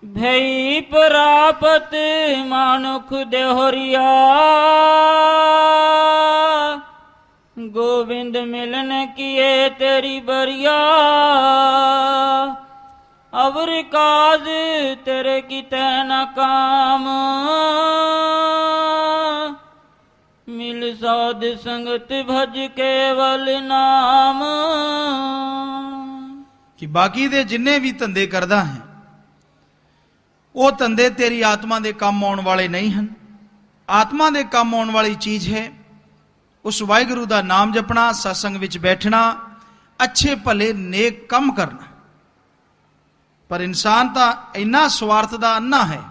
भई प्रापत मानुख देहोरिया, गोविंद मिलन किए तेरी बरिया। अवर काज तेरे किते न काम, मिल साध संगत भज केवल नाम। कि बाकी दे जिन्ने भी धंधे करदा है वो धंधे तेरी आत्मा दे काम आने वाले नहीं हैं। आत्मा दे काम आने वाली चीज है उस वाहिगुरु दा नाम जपना, सत्संग विच बैठना, अच्छे भले नेक कम करना। पर इंसान तो इन्ना स्वार्थ दा अन्ना है,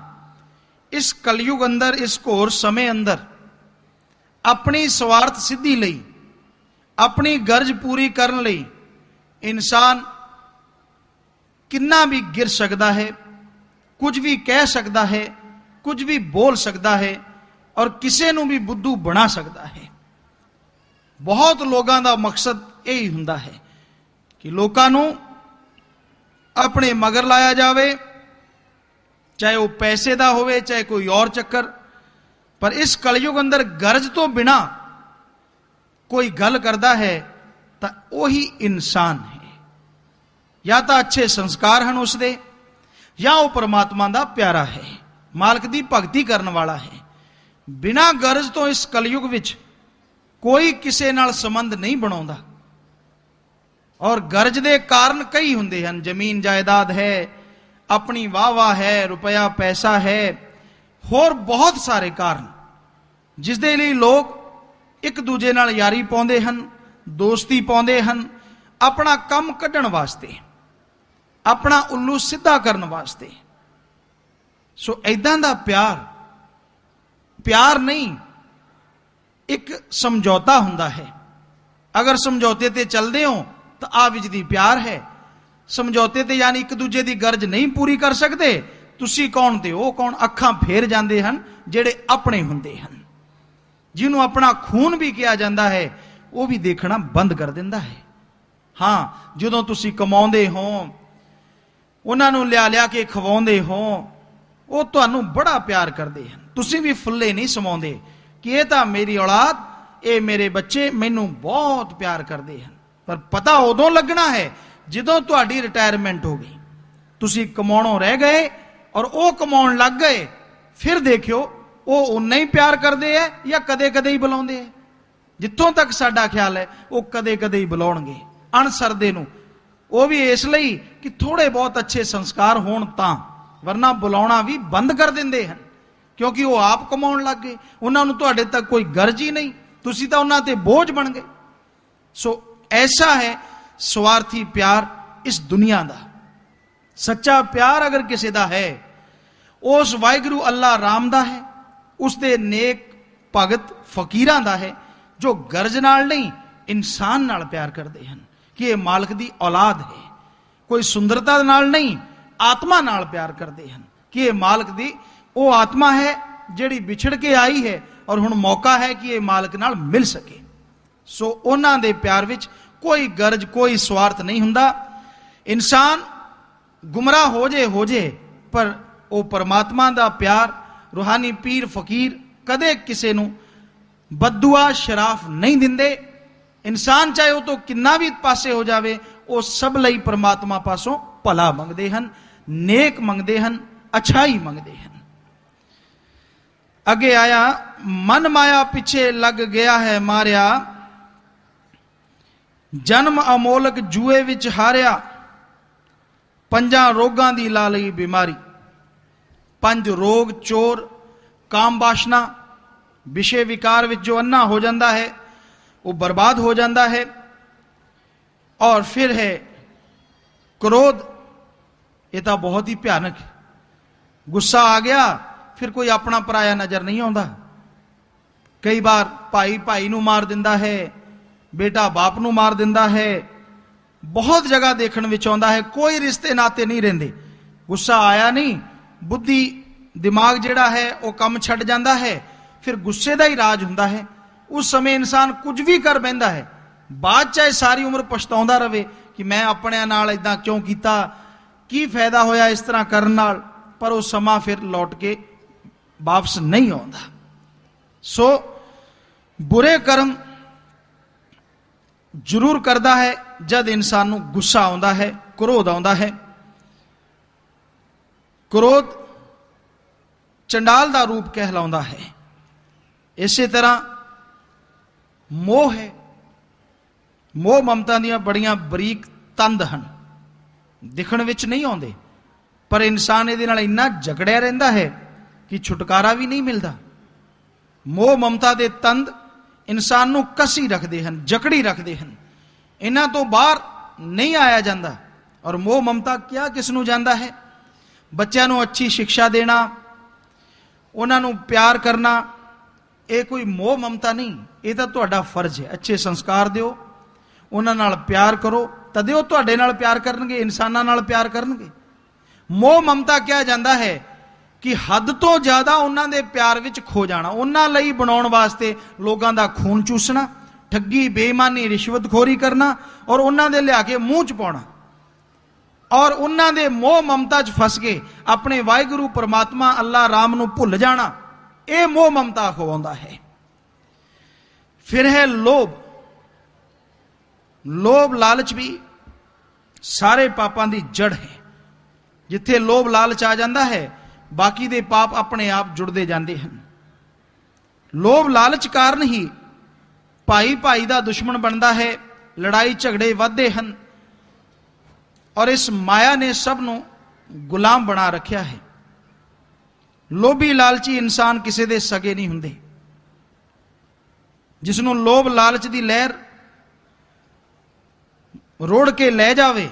इस कलयुग अंदर, इस घोर समय अंदर अपनी स्वार्थ सिद्धि लई, अपनी गर्ज पूरी करने लई इंसान किन्ना भी गिर सकता है, कुछ भी कह सकता है, कुछ भी बोल सकता है और किसी नूं भी बुद्धू बना सकता है। बहुत लोगों का मकसद यही हुंदा है कि लोगों नूं अपने मगर लाया जावे, चाहे वो पैसे का होवे, चाहे कोई और चक्कर। पर इस कलयुग अंदर गरज तो बिना कोई गल करता है तो वही इंसान है। या तो अच्छे संस्कार हैं उसदे, या वो परमात्मा का प्यारा है, मालक की भगती करने वाला है। बिना गरज तो इस कलयुग विच कोई किसी नाल संबंध नहीं बनाउंदा। और गरज दे कारण कई हुंदे हन, जमीन जायदाद है, अपनी वाह वाह है, रुपया पैसा है, होर बहुत सारे कारण जिस दे लई लोग एक दूजे नाल यारी पाउंदे हन, दोस्ती पाउंदे हन, अपना कम कढ़ण वास्ते, अपना उल्लू सीधा करने वास्ते। सो ऐदां दा प्यार प्यार नहीं, एक समझौता हुंदा है। अगर समझौते ते चलदे हो तो आ विच दी प्यार है। समझौते ते यानी एक दूजे की गरज नहीं पूरी कर सकते, तुसी कौन ते वो कौन, अखां फेर जांदे हन जेड़े अपने हुंदे हन। जिन्हों अपना खून भी किया जाता है वो भी देखना बंद कर दिंदा है। हाँ, जदों तुसी कमाउंदे हो, उन्हां नूं लिया लिया के खवाउंदे हो, वो तुहानूं बड़ा प्यार करते हैं। तुसी भी फुल्ले नहीं समाउंदे कि ये तां मेरी औलाद, ये मेरे बच्चे मैनूं बहुत प्यार करते हैं। पर पता उदों लगना है जदों तुहाडी रिटायरमेंट हो गई, तुसी कमाउणों रह गए और वो कमाउण लग गए, फिर देखियो वो उन्ना ही प्यार करते हैं या कदे कदे ही बुलाउंदे हैं। जिथों तक साडा ख्याल है वो कदे कदे ही बुलाउणगे अणसरदे नूं, वो भी इसलिए कि थोड़े बहुत अच्छे संस्कार होण तां, वरना बुलाउणा भी बंद कर दिंदे हैं क्योंकि वो आप कमाउण लग गए। उन्हां नूं तुहाडे तक कोई गरज ही नहीं, तुसी तां उन्हां ते बोझ बन गए। सो ऐसा है स्वार्थी प्यार इस दुनिया का। सच्चा प्यार अगर किसी का है, उस वाहिगुरु अल्लाह राम दा है, उसके नेक भगत फकीरां दा है, जो गरज नाल नहीं इंसान नाल प्यार करते हैं कि ये मालक दी औलाद है। कोई सुंदरता नाल नहीं, आत्मा नाल प्यार करते हैं कि ये मालक दी वो आत्मा है जिहड़ी बिछड़ के आई है और हुण मौका है कि ये मालक नाल मिल सके। सो उन्हां दे प्यार विच कोई गरज, कोई स्वार्थ नहीं हुंदा। इंसान गुमराह हो जे, पर वो परमात्मा दा प्यार, रूहानी पीर फकीर कदे किसी नूं बददुआ शराफ नहीं दिंदे। इंसान चाहे वो तो किन्ना भी पासे हो जावे, वो सब लई परमात्मा पासों भला मंगदे हन, नेक मंगदे हन, अच्छाई मंगदे हन। अगे आया, मन माया पिछे लग गया है मारिया, जन्म अमोलक जुए विच हारिया, पंजा रोगां दी ला लई बीमारी। पंज रोग, चोर, काम वासना, विषय विकार विच जो अन्ना हो जाता है वो बर्बाद हो जाता है। और फिर है क्रोध, ये तो बहुत ही भयानक है। गुस्सा आ गया फिर कोई अपना पराया नजर नहीं आता। कई बार भाई भाई नूं मार दिंदा है, बेटा बाप नूं मार दिंदा है, बहुत जगह देखने विच आउंदा है। कोई रिश्ते नाते नहीं रहिंदे। गुस्सा आया नहीं, बुद्धि दिमाग जिहड़ा है वो कम छड्ड जांदा है, फिर गुस्से का ही राज हुंदा है। उस समय इंसान कुछ भी कर बैठता है, बाद चाहे सारी उम्र पछताउंदा रहे कि मैं अपने नाल इदां क्यों कीता, की फायदा होया इस तरह करन नाल। पर वो समा फिर लौट के वापस नहीं आउंदा। सो बुरे कर्म जरूर करता है जब इंसान नूं गुस्सा आउंदा है, क्रोध आउंदा है। क्रोध चंडाल दा रूप कहलाउंदा है। इसे तरह मोह है, मोह ममता दी बड़ियां बरीक तंद हन, दिखण विच नहीं आउंदे, पर इंसान इहदे नाल इन्ना जकड़िया रहिंदा है कि छुटकारा भी नहीं मिलता। मोह ममता दे तंद इंसान नूं कसी रखते हैं, जकड़ी रखते हैं, इन्हां तो बाहर नहीं आया जाता। और मोह ममता क्या किस नूं जांदा है? बच्चों नूं अच्छी शिक्षा देना, उन्हां नूं प्यार करना, ये कोई मोह ममता नहीं, ये तो तुहाडा फर्ज है। अच्छे संस्कार दिओ, उन्हां नाल प्यार करो, तदे वो तुहाडे नाल प्यार करनगे, इंसानां नाल प्यार करनगे। मोह ममता क्या जाता है कि हद तो ज्यादा उन्हां दे प्यार विच खो जाना, उन्हां लई बनाउण वास्ते लोगां दा खून चूसना, ठगी बेईमानी रिश्वतखोरी करना और उन्हां दे लिया के मूँह च पाउणा, और उन्हां दे मोह ममता च फस के अपने वाहिगुरू परमात्मा अल्लाह राम नूं भुल जाना, यह मोह ममता खवाउंदा है। फिर है लोभ। लोभ लालच भी सारे पापां दी जड़ है। जिथे लोभ लालच आ जाता है, बाकी दे पाप अपने आप जुड़ते जाते हैं। लोभ लालच कारण ही भाई भाई का दुश्मन बनता है, लड़ाई झगड़े वधदे हैं, और इस माया ने सबनों गुलाम बना रखा है। लोभी लालची इंसान किसी दे सगे नहीं हुंदे। जिसनों लोभ लालच की लहर रोड़ के लै जावे,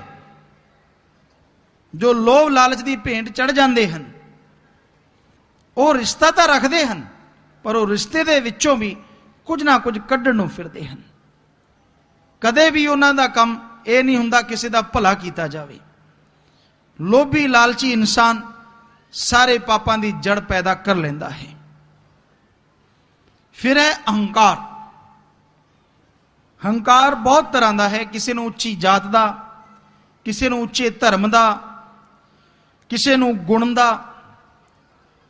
जो लोभ लालच की भेंट चढ़ जाते हैं, वो रिश्ता तो रखते हैं, पर वो रिश्ते दे विचों भी कुछ ना कुछ कढ़ण नूं फिरदे हैं। कदे भी उन्हां दा काम यह नहीं हुंदा किसी दा भला कीता जावे। लोभी लालची इंसान सारे पापां दी जड़ पैदा कर लेंदा है। फिर है अहंकार। हंकार बहुत तरह का है, किसी नूं उच्ची जात का, किसी नूं उच्चे धर्म का, किसी नूं गुण का,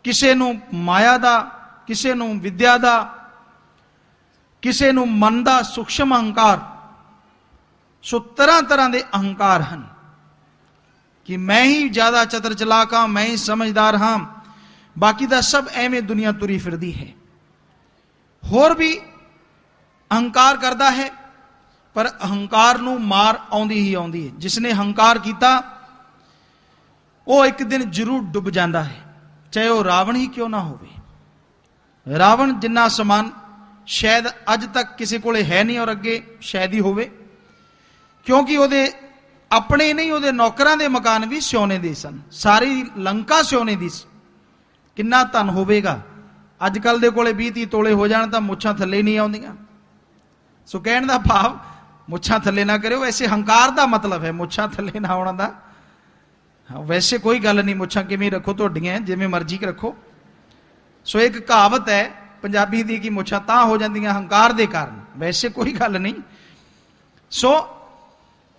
किसी नूं माया का, किसी नूं विद्या का, किसी नूं मन का सूक्ष्म अहंकार। सो तरह तरह के अहंकार हैं कि मैं ही ज्यादा चतर चलाक हाँ, मैं ही समझदार हाँ, बाकी दा सब एवें दुनिया तुरी फिरदी है। होर भी अहंकार करता है, पर अहंकार नूं मार आउंदी ही आउंदी है। जिसने अहंकार किया वो एक दिन जरूर डुब जाता है, चाहे वह रावण ही क्यों ना होवे। रावण जिन्ना समान शायद अज तक किसी कोले है नहीं, और अगे शायद ही होवे, क्योंकि ਉਹਦੇ अपने नहीं ਉਹਦੇ नौकरां ਦੇ मकान भी सोने ਦੇ सन, सारी लंका सोने ਦੀ ਸੀ। किन्ना धन होवेगा। अजकल ਦੇ ਕੋਲੇ 20-30 ਤੋਲੇ हो जाण ਤਾਂ ਮੁੱਛਾਂ थल्ले नहीं ਆਉਂਦੀਆਂ। सो कहण ਦਾ भाव मुੱਛਾਂ थल्ले ना करो, वैसे हंकार का मतलब है मुੱਛਾਂ थल्ले ना आउण ਦਾ। वैसे कोई गल नहीं, मुੱਛਾਂ किवें रखो तुहाडीਆਂ जिवें मर्जी रखो। सो एक कहावत है पंजाबी दी कि मुੱਛਾਂ तां हो जांदियां हंकार के कारण, वैसे कोई गल नहीं। सो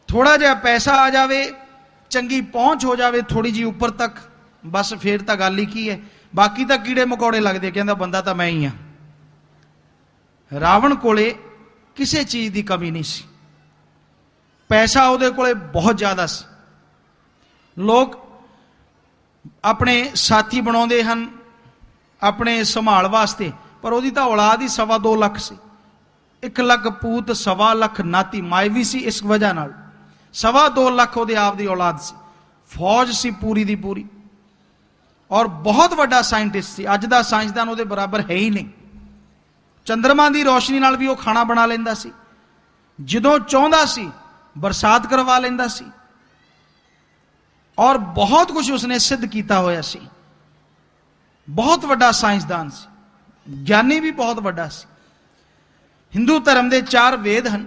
थोड़ा जिहा पैसा आ जाए, चंगी पहुंच हो जाए थोड़ी जी ऊपर तक, बस फिर तो गल ही की है, बाकी तो कीड़े मकौड़े लगते, कहता बंदा तो मैं ही हाँ। रावण कोले किसी चीज की कमी नहीं सी, पैसा उहदे कोले बहुत ज्यादा सी। लोग अपने साथी बनाउंदे हन अपने संभाल वास्ते, पर उहदी तां औलाद ही 2.25 लाख सी। 1 लाख पूत 1.25 लाख नाती मायवी सी। इस वजह नाल 2.25 लाख उहदे आप दी औलाद सी। फौज सी पूरी दी पूरी, और बहुत बड़ा साइंटिस्ट सी। अज दा साइंसदान उहदे बराबर है ही नहीं। चंद्रमा की रोशनी नाल भी वह खाना बना लेंदा सी, जदों चाहुंदा सी बरसात करवा लेंदा सी, और बहुत कुछ उसने सिद्ध किया होया सी। बहुत बड़ा साइंसदान सी, ज्ञानी भी बहुत बड़ा सी। हिंदू धर्म के 4 वेद हैं,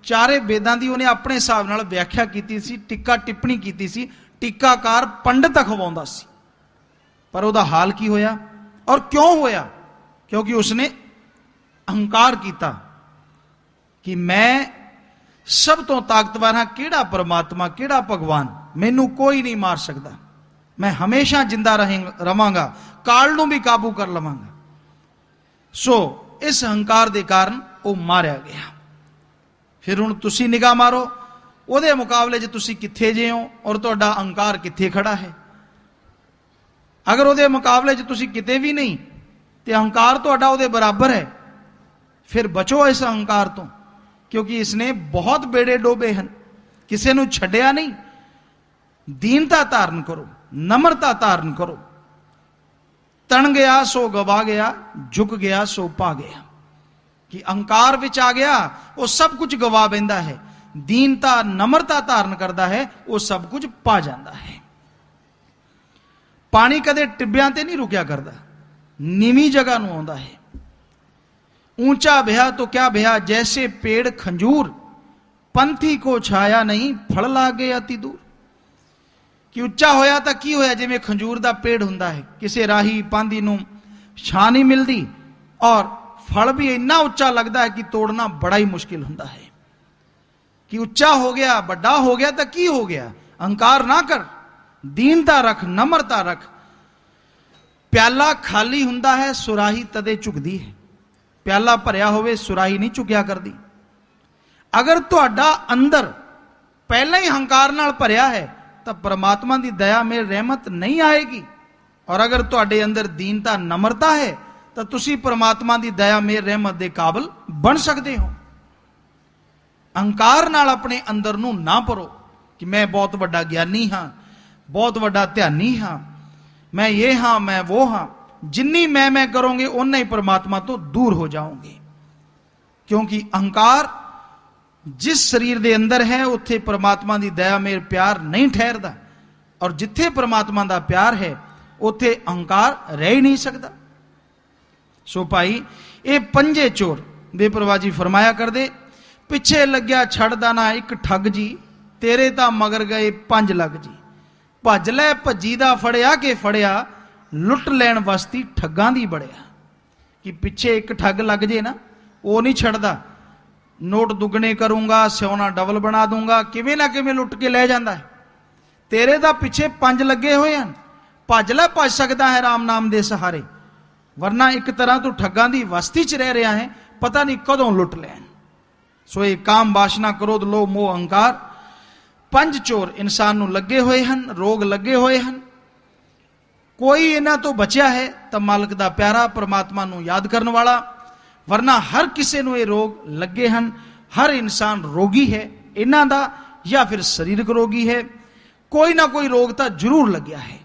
चारे वेदां की उन्हें अपने हिसाब नाल व्याख्या की सी, टिक्का टिप्पणी की सी। टीकाकार पंडित अखवाउंदा सी, पर उहदा हाल की होया और क्यों होया? क्योंकि उसने अहंकार किया कि मैं सब तो ताकतवर हाँ, केड़ा परमात्मा केड़ा भगवान, मैनू कोई नहीं मार सकता, मैं हमेशा जिंदा रवांगा, काल नूं भी काबू कर लवांगा। सो इस हंकार के कारण वो मारिया गया। फिर हुण तुसी निगाह मारो, ਉਹਦੇ मुकाबले च तुसी कित्थे जे हो और तुहाडा अहंकार कित्थे खड़ा है। अगर ਉਹਦੇ मुकाबले च तुसी किते भी नहीं तो अहंकार तुहाडा ਉਹਦੇ बराबर है, फिर बचो इस अहंकार तो, क्योंकि इसने बहुत बेड़े डोबे हैं, किसी नूं छड्डिया नहीं। दीनता धारण करो, नम्रता धारण करो। तन गया सो गवा गया, झुक गया सो पा गया। कि अहंकार विच आ गया वो सब कुछ गवा बैंदा है, दीनता नम्रता धारण करता है वो सब कुछ पा जाता है। पानी कदे टिब्बियां ते नहीं रुकिया करता, नीवी जगह नूं आउंदा है। ऊंचा बहा तो क्या बहा, जैसे पेड़ खंजूर, पंथी को छाया नहीं, फल लागे अति दूर। कि उच्चा होया तो की होया, जिवें खंजूर दा पेड़ हुंदा है, किसी राही पांधी नूं छां नहीं मिलदी और फल भी इन्ना उच्चा लगता है कि तोड़ना बड़ा ही मुश्किल हुंदा है। कि उच्चा हो गया, बड़ा हो गया तो की हो गया। अहंकार ना कर, दीनता रख, नम्रता रख। प्याला खाली हुंदा है, सुराही तदे झुकदी है। प्याला भरिया होवे, सुराही नहीं झुकिया करदी। अगर तुहाडा अंदर पहले ही अहंकार नाल भरिया है तो परमात्मा की दया में रहमत नहीं आएगी। और अगर तुहाडे अंदर दीनता नम्रता है तो तुसी परमात्मा की दया में रहमत के काबिल बन सकते हो। अहंकार नाल अपने अंदर नूं ना भरो कि मैं बहुत बड़ा ज्ञानी हाँ, बहुत बड़ा ध्यानी हाँ, मैं ये हाँ, मैं वो हाँ। जिन्नी मैं करोगे उन्ना ही परमात्मा तो दूर हो जाओगे। क्योंकि अहंकार जिस शरीर के अंदर है उत्थे परमात्मा की दया में प्यार नहीं ठहरदा, और जिथे परमात्मा का प्यार है उत्थे अहंकार रह ही नहीं सकता। सो भाई ये पंजे चोर बेपरवाह जी फरमाया कर दे, पिछे लग्या छड़दा ना एक ठग जी, तेरे तां मगर गए 5 लग जी। भज लै भजी दा फड़िया के फड़िया, लुट लैण वस्ती ठगां दी बड़िया। कि पिछे एक ठग लग जे ना, वो नहीं छड़दा। नोट दुगने करूंगा, सोना डबल बना दूंगा, किवें ना किवें लुट के ले जांदा है। तेरे दा पिछे 5 लगे हुए हैं, भज लै भज सकदा है राम नाम दे सहारे, वरना एक तरह तू ठगां दी वस्ती च रह रहा है, पता नहीं कदों लुट लैन। सो ये काम वासना क्रोध लोभ मोह अहंकार 5 चोर इंसान नूं लगे हुए हैं, रोग लगे हुए हैं। कोई इन्हां तो बचिया है तो मालिक दा प्यारा, परमात्मा नूं याद करने वाला, वरना हर किसी नूं ये रोग लगे हैं। हर इंसान रोगी है इन्हां दा, या फिर शरीरक रोगी है, कोई ना कोई रोग तो जरूर लग्या है।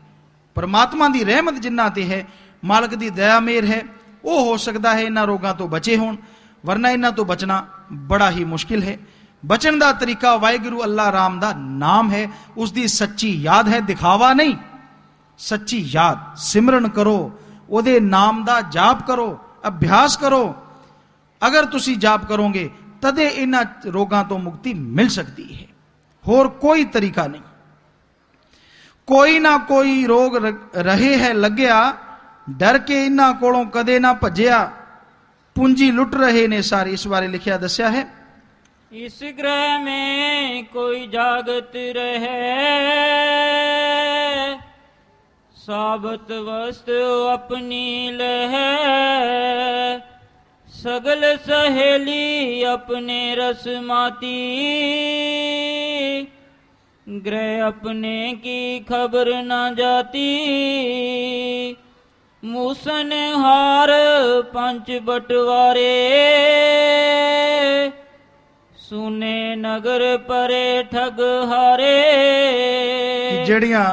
परमात्मा की रहमत जिन्हां ते है, मालिक की दया मेहर है, वो हो सकता है इन्हां रोगां तो बचे होण, वरना इन्हां तो बचना बड़ा ही मुश्किल है। बचन का तरीका वाहिगुरू अल्लाह राम का नाम है, उसकी सच्ची याद है, दिखावा नहीं। सच्ची याद, सिमरन करो, ਉਹਦੇ नाम का जाप करो, अभ्यास करो। अगर तुसी जाप करोगे तदे इन्हां रोगां तो मुक्ति मिल सकती है, होर कोई तरीका नहीं। कोई ना कोई रोग रहे है लग्या, डर के इन्हां कोलों कदे ना भज्या, पूंजी लुट रहे ने सारी। इस बारे लिखिया दस्या है, इस ग्रह में कोई जागत रहे, साबत वस्तु अपनी लहे, सगल सहेली अपने रसमाती, ग्रह अपने की खबर न जाती, मूसन हार 5 बटवारे, सुने नगर परे ठग हारे। जड़ियां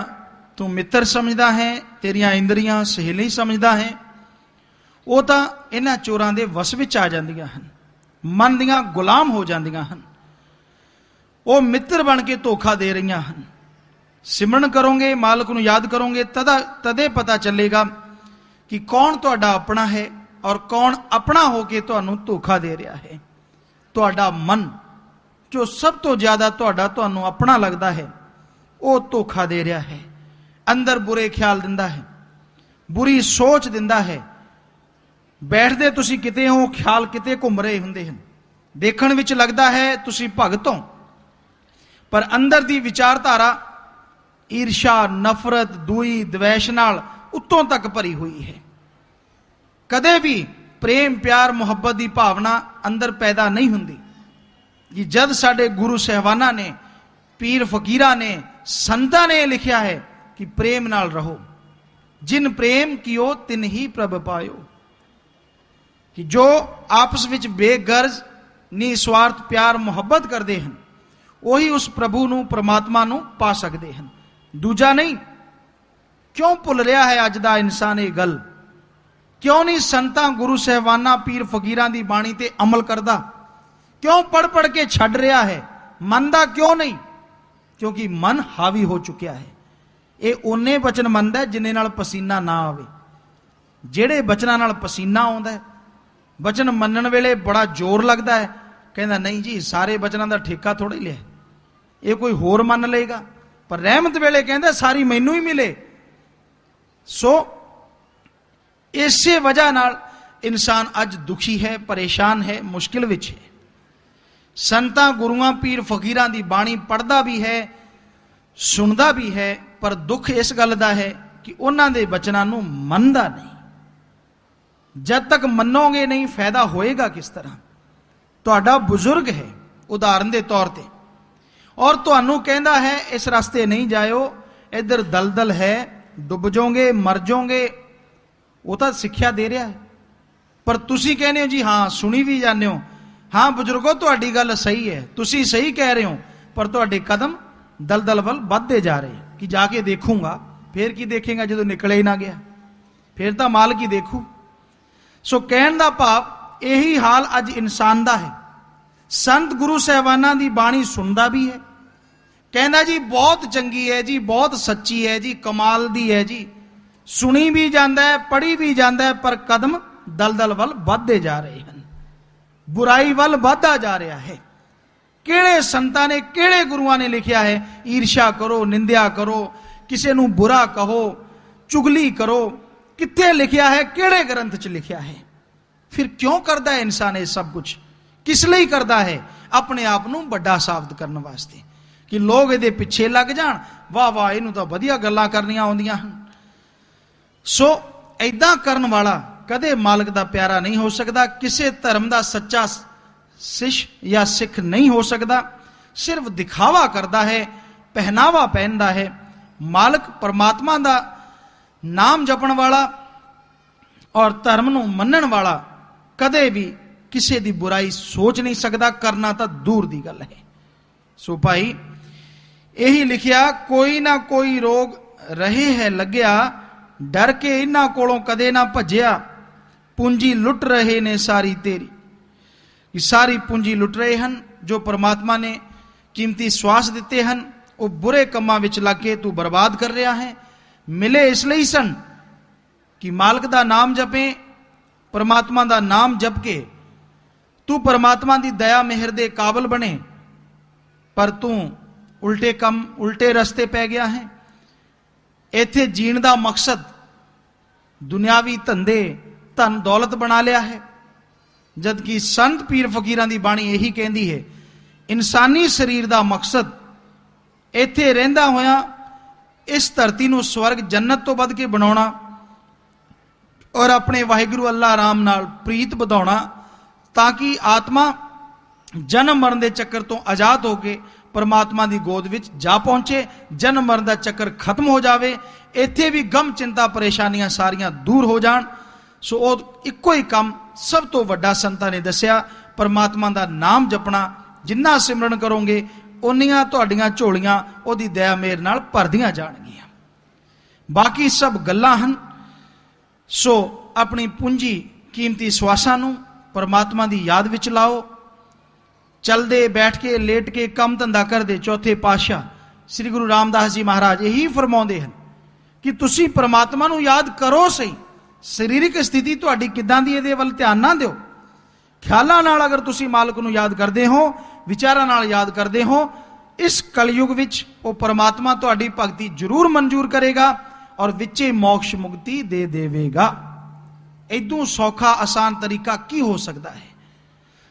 तू मित्र समझदा है, तेरियां इंद्रियां सहेली समझदा है, वो तो इन्हां चोरां दे वस विच आ जांदियां हन, मन दियां गुलाम हो जांदियां हन। वो मित्र बन के धोखा दे रही हन। सिमरन करोगे, मालिक नूं याद करोगे, तदे पता चलेगा कि कौन तुहाडा अपना है और कौन अपना होके तुहानूं धोखा दे रहा है। तुहाडा मन जो सब तो ज्यादा तुहानूं अपना लगता है, वो धोखा दे रहा है, अंदर बुरे ख्याल दिंदा है, बुरी सोच दिंदा है। बैठदे तुसी किते हो, ख्याल किते घुम रहे हुंदे हन, देखण विच लगदा है तुसी भगत हो, पर अंदर दी विचारधारा ਈਰਸ਼ਾ, ਨਫ਼ਰਤ, ਦੂਈ, ਦਵੈਸ਼ ਨਾਲ ਉੱਤੋਂ ਤੱਕ ਭਰੀ ਹੋਈ ਹੈ। ਕਦੇ ਵੀ ਪ੍ਰੇਮ, ਪਿਆਰ, ਮੁਹੱਬਤ ਦੀ ਭਾਵਨਾ ਅੰਦਰ ਪੈਦਾ ਨਹੀਂ ਹੁੰਦੀ। ਕਿ ਜਦ ਸਾਡੇ ਗੁਰੂ ਸਾਹਿਬਾਨਾਂ ਨੇ, ਪੀਰ ਫਕੀਰਾਂ ਨੇ, ਸੰਤਾਂ ਨੇ ਲਿਖਿਆ ਹੈ ਕਿ ਪ੍ਰੇਮ ਨਾਲ ਰਹੋ, ਜਿਨ ਪ੍ਰੇਮ ਕੀਓ ਤਿਨ ਹੀ ਪ੍ਰਭ ਪਾਇਓ। ਕਿ ਜੋ ਆਪਸ ਵਿੱਚ ਬੇਗਰਜ਼ ਨਿਸਵਾਰਥ ਪਿਆਰ ਮੁਹੱਬਤ ਕਰਦੇ ਹਨ, ਉਹੀ ਉਸ ਪ੍ਰਭੂ ਨੂੰ, ਪ੍ਰਮਾਤਮਾ ਨੂੰ ਪਾ ਸਕਦੇ ਹਨ, ਦੂਜਾ ਨਹੀਂ। ਕਿਉਂ ਭੁੱਲ ਰਿਹਾ ਹੈ ਅੱਜ ਦਾ ਇਨਸਾਨ ਇਹ ਗੱਲ? ਕਿਉਂ ਨਹੀਂ ਸੰਤਾਂ, ਗੁਰੂ ਸਾਹਿਬਾਨਾਂ, ਪੀਰ ਫਕੀਰਾਂ ਦੀ ਬਾਣੀ ਤੇ ਅਮਲ ਕਰਦਾ? ਕਿਉਂ ਪੜ ਪੜ ਕੇ ਛੱਡ ਰਿਹਾ ਹੈ? ਮੰਨਦਾ ਕਿਉਂ ਨਹੀਂ? ਕਿਉਂਕਿ ਮਨ ਹਾਵੀ ਹੋ ਚੁੱਕਿਆ ਹੈ। ਇਹ ਉਹਨੇ ਬਚਨ ਮੰਨਦਾ ਜਿਨ੍ਹਾਂ ਨਾਲ ਪਸੀਨਾ ਨਾ ਆਵੇ। ਜਿਹੜੇ ਬਚਨਾਂ ਨਾਲ ਪਸੀਨਾ ਆਉਂਦਾ ਹੈ, ਬਚਨ ਮੰਨਣ ਵੇਲੇ ਬੜਾ ਜ਼ੋਰ ਲੱਗਦਾ ਹੈ, ਕਹਿੰਦਾ ਨਹੀਂ ਜੀ ਸਾਰੇ ਬਚਨਾਂ ਦਾ ਠੇਕਾ ਥੋੜਾ ਹੀ ਲਿਆ, ਇਹ ਕੋਈ ਹੋਰ ਮੰਨ ਲਏਗਾ। ਪਰ ਰਹਿਮਤ ਵੇਲੇ ਕਹਿੰਦਾ ਸਾਰੀ ਮੈਨੂੰ ਹੀ ਮਿਲੇ। ਸੋ ਇਸੇ ਵਜ੍ਹਾ ਨਾਲ ਇਨਸਾਨ ਅੱਜ ਦੁਖੀ ਹੈ, ਪਰੇਸ਼ਾਨ ਹੈ, ਮੁਸ਼ਕਿਲ ਵਿੱਚ ਹੈ। ਸੰਤਾਂ, ਗੁਰੂਆਂ, ਪੀਰ ਫਕੀਰਾਂ ਦੀ ਬਾਣੀ ਪੜ੍ਹਦਾ ਵੀ ਹੈ, ਸੁਣਦਾ ਵੀ ਹੈ, ਪਰ ਦੁੱਖ ਇਸ ਗੱਲ ਦਾ ਹੈ ਕਿ ਉਹਨਾਂ ਦੇ ਬਚਨਾਂ ਨੂੰ ਮੰਨਦਾ ਨਹੀਂ। ਜਦ ਤੱਕ ਮੰਨੋਗੇ ਨਹੀਂ, ਫਾਇਦਾ ਹੋਏਗਾ ਕਿਸ ਤਰ੍ਹਾਂ? ਤੁਹਾਡਾ ਬਜ਼ੁਰਗ ਹੈ ਉਦਾਹਰਨ ਦੇ ਤੌਰ ਤੇ, ਔਰ ਤੁਹਾਨੂੰ ਕਹਿੰਦਾ ਹੈ ਇਸ ਰਸਤੇ ਨਹੀਂ ਜਾਇਓ, ਇੱਧਰ ਦਲਦਲ ਹੈ, ਡੁੱਬ ਜਾਓਗੇ, ਮਰ ਜਾਓਗੇ। ਉਹ ਤਾਂ ਸਿੱਖਿਆ ਦੇ ਰਿਹਾ ਹੈ, ਪਰ ਤੁਸੀਂ ਕਹਿੰਦੇ ਹੋ ਜੀ ਹਾਂ, ਸੁਣੀ ਵੀ ਜਾਂਦੇ ਹੋ, ਹਾਂ ਬਜ਼ੁਰਗੋ ਤੁਹਾਡੀ ਗੱਲ ਸਹੀ ਹੈ, ਤੁਸੀਂ ਸਹੀ ਕਹਿ ਰਹੇ ਹੋ, ਪਰ ਤੁਹਾਡੇ ਕਦਮ ਦਲਦਲ ਵੱਲ ਵੱਧਦੇ ਜਾ ਰਹੇ ਕਿ ਜਾ ਕੇ ਦੇਖੂੰਗਾ। ਫੇਰ ਕੀ ਦੇਖੇਗਾ ਜਦੋਂ ਨਿਕਲੇ ਹੀ ਨਾ ਗਿਆ? ਫੇਰ ਤਾਂ ਮਾਲਕ ਹੀ ਦੇਖੂ। ਸੋ ਕਹਿਣ ਦਾ ਭਾਵ ਇਹੀ ਹਾਲ ਅੱਜ ਇਨਸਾਨ ਦਾ ਹੈ। ਸੰਤ ਗੁਰੂ ਸਾਹਿਬਾਨਾਂ ਦੀ ਬਾਣੀ ਸੁਣਦਾ ਵੀ ਹੈ, ਕਹਿੰਦਾ ਜੀ ਬਹੁਤ ਚੰਗੀ ਹੈ ਜੀ, ਬਹੁਤ ਸੱਚੀ ਹੈ ਜੀ, ਕਮਾਲ ਦੀ ਹੈ ਜੀ, ਸੁਣੀ ਵੀ ਜਾਂਦਾ ਹੈ, ਪੜ੍ਹੀ ਵੀ ਜਾਂਦਾ ਹੈ, ਪਰ ਕਦਮ ਦਲਦਲ ਵੱਲ ਵੱਧਦੇ ਜਾ ਰਹੇ ਹਨ, ਬੁਰਾਈ ਵੱਲ ਵੱਧਦਾ ਜਾ ਰਿਹਾ ਹੈ। ਕਿਹੜੇ ਸੰਤਾਂ ਨੇ, ਕਿਹੜੇ ਗੁਰੂਆਂ ਨੇ ਲਿਖਿਆ ਹੈ ਈਰਸ਼ਾ ਕਰੋ, ਨਿੰਦਿਆ ਕਰੋ, ਕਿਸੇ ਨੂੰ ਬੁਰਾ ਕਹੋ, ਚੁਗਲੀ ਕਰੋ? ਕਿੱਥੇ ਲਿਖਿਆ ਹੈ? ਕਿਹੜੇ ਗ੍ਰੰਥ 'ਚ ਲਿਖਿਆ ਹੈ? ਫਿਰ ਕਿਉਂ ਕਰਦਾ ਹੈ ਇਨਸਾਨ ਇਹ ਸਭ ਕੁਝ? ਕਿਸ ਲਈ ਕਰਦਾ ਹੈ? ਆਪਣੇ ਆਪ ਨੂੰ ਵੱਡਾ ਸਾਬਤ ਕਰਨ ਵਾਸਤੇ, ਕਿ ਲੋਕ ਇਹਦੇ ਪਿੱਛੇ ਲੱਗ ਜਾਣ, ਵਾਹ ਵਾਹ ਇਹਨੂੰ ਤਾਂ ਵਧੀਆ ਗੱਲਾਂ ਕਰਨੀਆਂ ਆਉਂਦੀਆਂ ਹਨ। ਸੋ ਐਦਾਂ ਕਰਨ ਵਾਲਾ ਕਦੇ ਮਾਲਕ ਦਾ ਪਿਆਰਾ ਨਹੀਂ ਹੋ ਸਕਦਾ, ਕਿਸੇ ਧਰਮ ਦਾ ਸੱਚਾ ਸਿੱਖ ਜਾਂ ਸਿੱਖ ਨਹੀਂ ਹੋ ਸਕਦਾ। ਸਿਰਫ ਦਿਖਾਵਾ ਕਰਦਾ ਹੈ, ਪਹਿਨਾਵਾ ਪਹਿਨਦਾ ਹੈ। ਮਾਲਕ ਪਰਮਾਤਮਾ ਦਾ ਨਾਮ ਜਪਣ ਵਾਲਾ ਔਰ ਧਰਮ ਨੂੰ ਮੰਨਣ ਵਾਲਾ ਕਦੇ ਵੀ ਕਿਸੇ ਦੀ ਬੁਰਾਈ ਸੋਚ ਨਹੀਂ ਸਕਦਾ, ਕਰਨਾ ਤਾਂ ਦੂਰ ਦੀ ਗੱਲ ਹੈ। ਸੋ ਭਾਈ ਇਹੀ ਲਿਖਿਆ, ਕੋਈ ਨਾ ਕੋਈ ਰੋਗ ਰਹੇ ਹੈ ਲੱਗਿਆ, ਡਰ ਕੇ ਇਹਨਾਂ ਕੋਲੋਂ ਕਦੇ ਨਾ ਭੱਜਿਆ, ਪੂੰਜੀ ਲੁੱਟ ਰਹੇ ਨੇ ਸਾਰੀ ਤੇਰੀ। ਇਹ ਸਾਰੀ ਪੂੰਜੀ ਲੁੱਟ ਰਹੇ ਹਨ, ਜੋ ਪਰਮਾਤਮਾ ਨੇ ਕੀਮਤੀ ਸਵਾਸ ਦਿੱਤੇ ਹਨ, ਉਹ ਬੁਰੇ ਕੰਮਾਂ ਵਿੱਚ ਲੱਗ ਕੇ ਤੂੰ ਬਰਬਾਦ ਕਰ ਰਿਹਾ ਹੈ। ਮਿਲੇ ਇਸ ਲਈ ਸਨ ਕਿ ਮਾਲਕ ਦਾ ਨਾਮ ਜਪੇ, ਪਰਮਾਤਮਾ ਦਾ ਨਾਮ ਜਪ ਕੇ ਤੂੰ ਪਰਮਾਤਮਾ ਦੀ ਦਇਆ ਮਿਹਰ ਦੇ ਕਾਬਲ ਬਣੇ, ਪਰ ਤੂੰ ਉਲਟੇ ਕੰਮ, ਉਲਟੇ ਰਸਤੇ ਪੈ ਗਿਆ ਹੈ। ਇੱਥੇ ਜੀਣ ਦਾ ਮਕਸਦ ਦੁਨਿਆਵੀ ਧੰਦੇ, ਧਨ ਦੌਲਤ ਬਣਾ ਲਿਆ ਹੈ, ਜਦਕਿ ਸੰਤ ਪੀਰ ਫਕੀਰਾਂ ਦੀ ਬਾਣੀ ਇਹੀ ਕਹਿੰਦੀ ਹੈ ਇਨਸਾਨੀ ਸਰੀਰ ਦਾ ਮਕਸਦ ਇੱਥੇ ਰਹਿੰਦਾ ਹੋਇਆ ਇਸ ਧਰਤੀ ਨੂੰ ਸਵਰਗ, ਜੰਨਤ ਤੋਂ ਵੱਧ ਕੇ ਬਣਾਉਣਾ ਔਰ ਆਪਣੇ ਵਾਹਿਗੁਰੂ ਅੱਲਾਹ ਰਾਮ ਨਾਲ ਪ੍ਰੀਤ ਵਧਾਉਣਾ, ਤਾਂ ਕਿ ਆਤਮਾ ਜਨਮ ਮਰਨ ਦੇ ਚੱਕਰ ਤੋਂ ਆਜ਼ਾਦ ਹੋ ਕੇ ਪਰਮਾਤਮਾ ਦੀ ਗੋਦ ਵਿੱਚ ਜਾ ਪਹੁੰਚੇ, ਜਨਮ ਮਰਨ ਦਾ ਚੱਕਰ ਖਤਮ ਹੋ ਜਾਵੇ, ਇੱਥੇ ਵੀ ਗਮ, ਚਿੰਤਾ, ਪਰੇਸ਼ਾਨੀਆਂ ਸਾਰੀਆਂ ਦੂਰ ਹੋ ਜਾਣ। ਸੋ ਉਹ ਇੱਕੋ ਹੀ ਕੰਮ ਸਭ ਤੋਂ ਵੱਡਾ ਸੰਤਾਂ ਨੇ ਦੱਸਿਆ, ਪਰਮਾਤਮਾ ਦਾ ਨਾਮ ਜਪਣਾ। ਜਿੰਨਾ ਸਿਮਰਨ ਕਰੋਗੇ ਉਨੀਆਂ ਤੁਹਾਡੀਆਂ ਝੋਲੀਆਂ ਉਹਦੀ ਦਇਆ ਮੇਰ ਨਾਲ ਭਰਦੀਆਂ ਜਾਣਗੀਆਂ। ਬਾਕੀ ਸਭ ਗੱਲਾਂ ਹਨ। ਸੋ ਆਪਣੀ ਪੂੰਜੀ, ਕੀਮਤੀ ਸਵਾਸਾਂ ਨੂੰ ਪਰਮਾਤਮਾ ਦੀ ਯਾਦ ਵਿੱਚ ਲਾਓ। ਚਲਦੇ, ਬੈਠ ਕੇ, ਲੇਟ ਕੇ, ਕੰਮ ਧੰਦਾ ਕਰਦੇ। ਚੌਥੇ ਪਾਤਸ਼ਾਹ ਸ੍ਰੀ ਗੁਰੂ ਰਾਮਦਾਸ ਜੀ ਮਹਾਰਾਜ ਇਹੀ ਫਰਮਾਉਂਦੇ ਹਨ ਕਿ ਤੁਸੀਂ ਪਰਮਾਤਮਾ ਨੂੰ ਯਾਦ ਕਰੋ ਸਹੀ, ਸਰੀਰਕ ਸਥਿਤੀ ਤੁਹਾਡੀ ਕਿੱਦਾਂ ਦੀ ਇਹਦੇ ਵੱਲ ਧਿਆਨ ਨਾ ਦਿਓ। ਖਿਆਲਾਂ ਨਾਲ ਅਗਰ ਤੁਸੀਂ ਮਾਲਕ ਨੂੰ ਯਾਦ ਕਰਦੇ ਹੋ, ਵਿਚਾਰਾਂ ਨਾਲ ਯਾਦ ਕਰਦੇ ਹੋ, ਇਸ ਕਲਯੁਗ ਵਿੱਚ ਉਹ ਪਰਮਾਤਮਾ ਤੁਹਾਡੀ ਭਗਤੀ ਜ਼ਰੂਰ ਮਨਜ਼ੂਰ ਕਰੇਗਾ ਔਰ ਵਿੱਚੇ ਮੋਕਸ਼ ਮੁਕਤੀ ਦੇ ਦੇਵੇਗਾ। ਇਦੋਂ ਸੌਖਾ ਆਸਾਨ ਤਰੀਕਾ ਕੀ ਹੋ ਸਕਦਾ ਹੈ?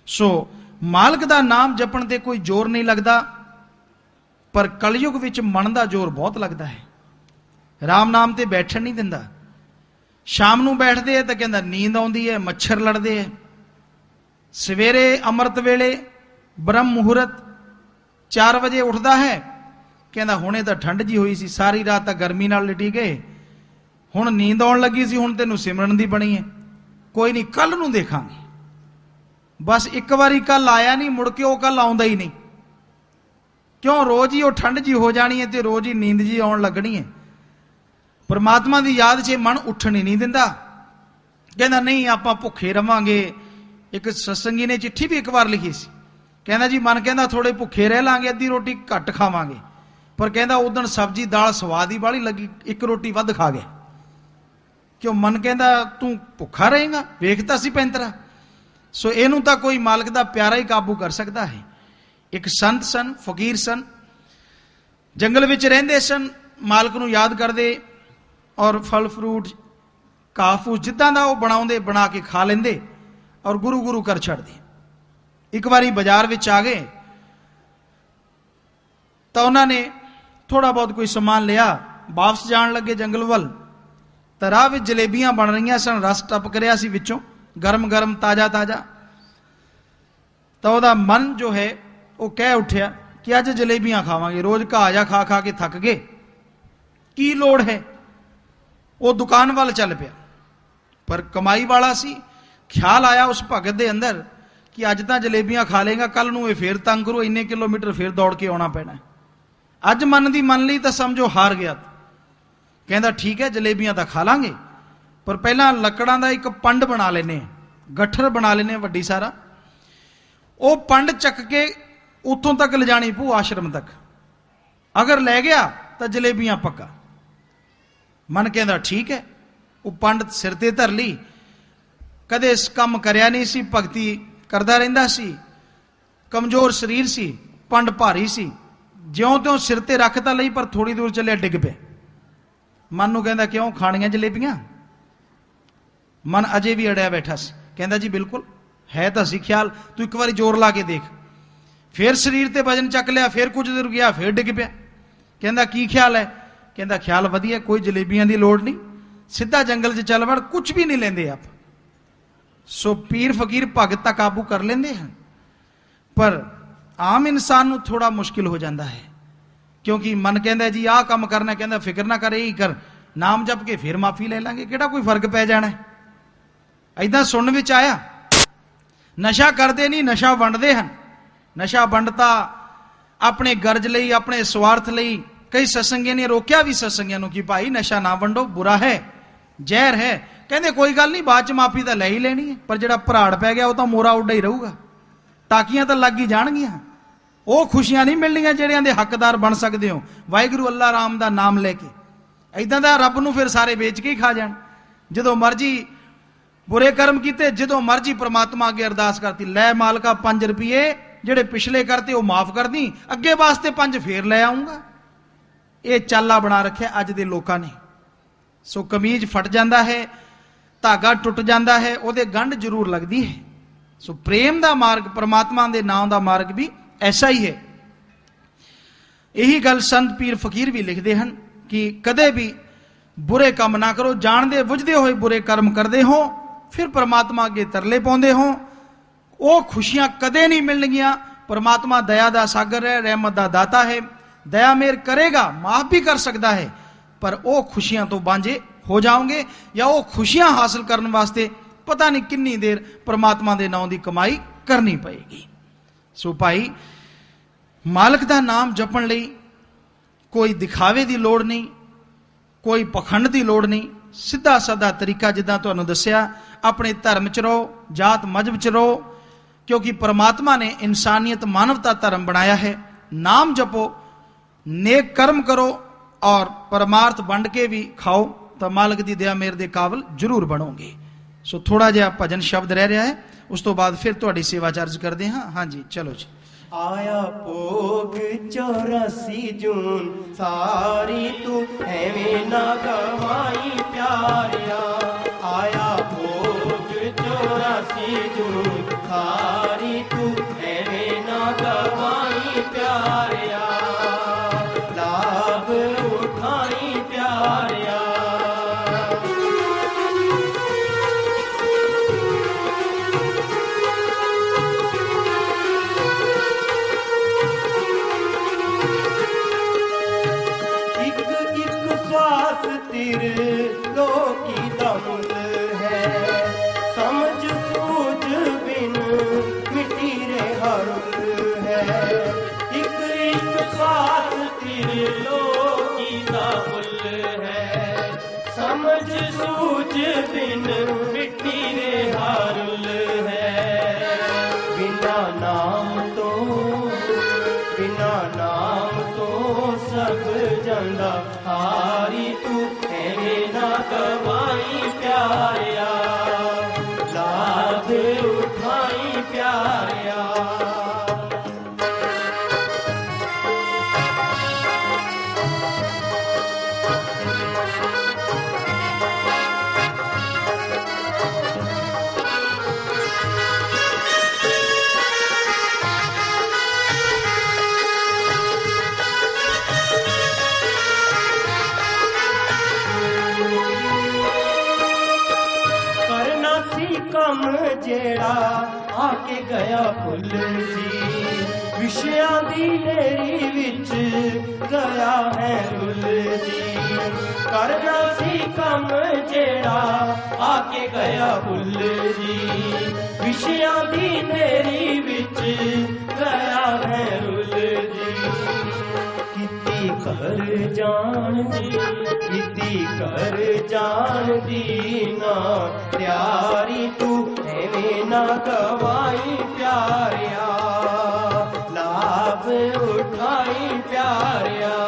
ਸੋ ਮਾਲਕ ਦਾ ਨਾਮ ਜਪਣ ਤੇ ਕੋਈ ਜ਼ੋਰ ਨਹੀਂ ਲੱਗਦਾ। पर कलयुग विच मन का जोर बहुत लगता है, राम नाम ते बैठन नहीं दिंदा। शाम नूं बैठदे है तो कहंदा नींद आउंदी है, मच्छर लड़दे है। सवेरे अमृत वेले ब्रह्म मुहूर्त 4 बजे उठदा है, कहंदा हुणे तो ठंड जी हुई सी, सारी रात तो गर्मी नाल लिटी गए, हुण नींद आउण लगी सी, हुण तैनूं सिमरन दी बनी है, कोई नहीं कल नूं देखांगे। बस एक बारी कल आया नहीं, मुड़ के वो कल आउंदा ही नहीं। क्यों? रोज ही वो ठंड जी हो जानी है तो रोज ही नींद जी आउण लगनी है। परमात्मा की याद से मन उठण ही नहीं दिंदा। कहना नहीं आपां भुखे रवांगे। एक सत्संगी ने चिट्ठी भी एक बार लिखी सी, कहना जी मन कहना थोड़े भुखे रह लांगे, अद्धी रोटी घट खावांगे, पर कहना उदण सब्जी दाल स्वाद ही बाली लगी, एक रोटी वध खा गया। क्यों? मन कहना तू भुखा रहेगा, वेखता सी पैंतरा। सो इनू तो कोई मालिक का प्यारा ही काबू कर सकता है। एक संत सन, फकीर सन, जंगल विच रहिंदे सन, मालिक नूं याद करदे और फल फ्रूट घाह फूस जिद्दां दा वो बनाउंदे, बना के खा लेंदे और गुरु गुरु कर छड़दे। एक बारी बाजार विच आ गए तो उन्होंने थोड़ा बहुत कोई समान लिया, वापस जान लगे जंगल वल, तो राह विच जलेबियां बन रही सन, रस टपक रहा सी विचों, गरम गरम ताजा ताजा। तो वह मन जो है वो कह उठिया कि अज जलेबियां खावांगे, रोज घाह जा खा खा के थक गए, की लोड़ है। वो दुकान वाल चल पिया, पर कमाई वाला सी। ख्याल आया उस भगत के अंदर कि अज तो जलेबियां खा लेगा, कल नूं ये फिर तंग करो, इन्ने किलोमीटर फिर दौड़ के आना पैना। अज मन की मन ली तो समझो हार गया। कहता ठीक है जलेबियां तो खा लांगे, पर पहला लकड़ां दा एक पंड बना लेने, गठर बना लेने वड्डी सारा, वो पंड चक के उतों तक ले जानी पू आश्रम तक, अगर ले गया तो जलेबियां पक्का। मन कहता ठीक है, वो पंड सिर ते धर ली, कदे इस काम करया नहीं सी, भगती करता रहिंदा सी, कमजोर शरीर सी, पंड भारी सी, ज्यों त्यों सिर ते रख तां लई, पर थोड़ी दूर चलिया डिग पे। मन नूं कहंदा क्यों खाणियां जलेबियां? मन अजे भी अड़िया बैठा सी। कहंदा जी बिल्कुल है तो सी ख्याल, तू एक बार जोर ला के देख। फिर शरीर ते वजन चक लिया, फिर कुछ दूर गया, फिर डिग पिया। कहंदा की ख्याल है? कहंदा ख्याल वधिया, कोई जलेबियां की लोड़ नहीं, सीधा जंगल च चल वड़, कुछ भी नहीं लेंदे आप। सो पीर फकीर भगत तक काबू कर लेंदे हैं, पर आम इंसान नूं थोड़ा मुश्किल हो जाता है, क्योंकि मन कहता जी आह काम करना, कहता फिक्र ना कर, यही कर, नाम जप के फिर माफी ले लांगे, किहड़ा कोई फर्क पै जाना है। ऐदा सुन विच आया। नशा करते नहीं, नशा वंडते हैं। नशा वंडता अपने गर्ज लई, अपने स्वार्थ लई। कई सत्संगियां ने रोकिया भी सत्संगियां नूं कि भाई नशा ना वंडो, बुरा है, जहर है। कहते कोई गल नहीं, बाद च माफी तो लै ही लेनी है, पर जिहड़ा भराड़ पै गया वो तो मोरा उड्डा ही रहूगा, टाकियां तो लग ही जाणगियां। वो खुशियां नहीं मिलनियां जिहड़ियां दे हकदार बन सकते हो वाहिगुरू अल्लाह राम का नाम लैके। ऐदां दा रब नूं फिर सारे बेच के ही खा जाण। जदों मर्जी बुरे कर्म किते, जदों मर्जी परमात्मा अगे अरदास करती, लै मालका 5 रुपये जिहड़े पिछले करते वो माफ कर दी, अगे वास्ते 5 फिर लै आऊंगा। ये चाला बना रखे अज दे लोकां ने। सो कमीज फट जाता है, धागा टुट जाता है, उहदे गंढ जरूर लगती है। सो प्रेम का मार्ग, परमात्मा के नाम का मार्ग भी ऐसा ही है। यही गल संत पीर फकीर भी लिखते हैं कि कदे भी बुरे काम ना करो, जानते बुझते हुए बुरे कर्म करते हो, फिर परमात्मा अगे तरले पाते हो, वो खुशियां कदे नहीं मिलनगियां। परमात्मा दया का सागर है, रहमत का दाता है, दया मेर करेगा, माफ भी कर सकता है, पर वो खुशियां तो बांझे हो जाओगे, या वो खुशियां हासिल करने वास्ते पता नहीं कितनी देर परमात्मा के नाम की कमाई करनी पएगी। सो भाई मालिक का नाम जपण लई कोई दिखावे की लोड़ नहीं, कोई पखंड की लोड़ नहीं, सीधा साधा तरीका जिद्दां तुहानूं दस्सिया, अपने धर्म च रहो, जात मजहब च रहो, क्योंकि परमात्मा ने इंसानियत मानवता धर्म बनाया है। नाम जपो, नेक कर्म करो और परमार्थ वंड के भी खाओ, तो मालिक की दया मेरे दे काबिल जरूर बनोगे। सो थोड़ा जिहा भजन शब्द रह रहा है, उस तो बाद फिर तुहाडी सेवा चार्ज करते हैं। हाँ जी चलो जी। आया भोग 84 जून सारी तू एवें ना कमाई प्यारिया। आया भोग 84 जून सारी तू एवें ना कमाई प्यारिया। त्रिलोकी दा मुल है समझ सूझ बिन मिटी रे हरुल है एक एक साथ त्रिलोकी दा मुल है समझ सूझ बिन मिटी रे हरुल है बिना नाम तो सब जंदा हारी तू एवें ना कमाई प्यारिया लाभ उठाई प्यारिया कम जेड़ा आके गया भुल जी विषयां दी नेरी विच गया है रुल जी करना सी कम जेड़ा आके गया भुल जी विषयां दी नेरी विच गया है रुल जी किती कर जान दी ना प्यारी तू एवें ना गवाई प्यारिया लाभ उठाई प्यारिया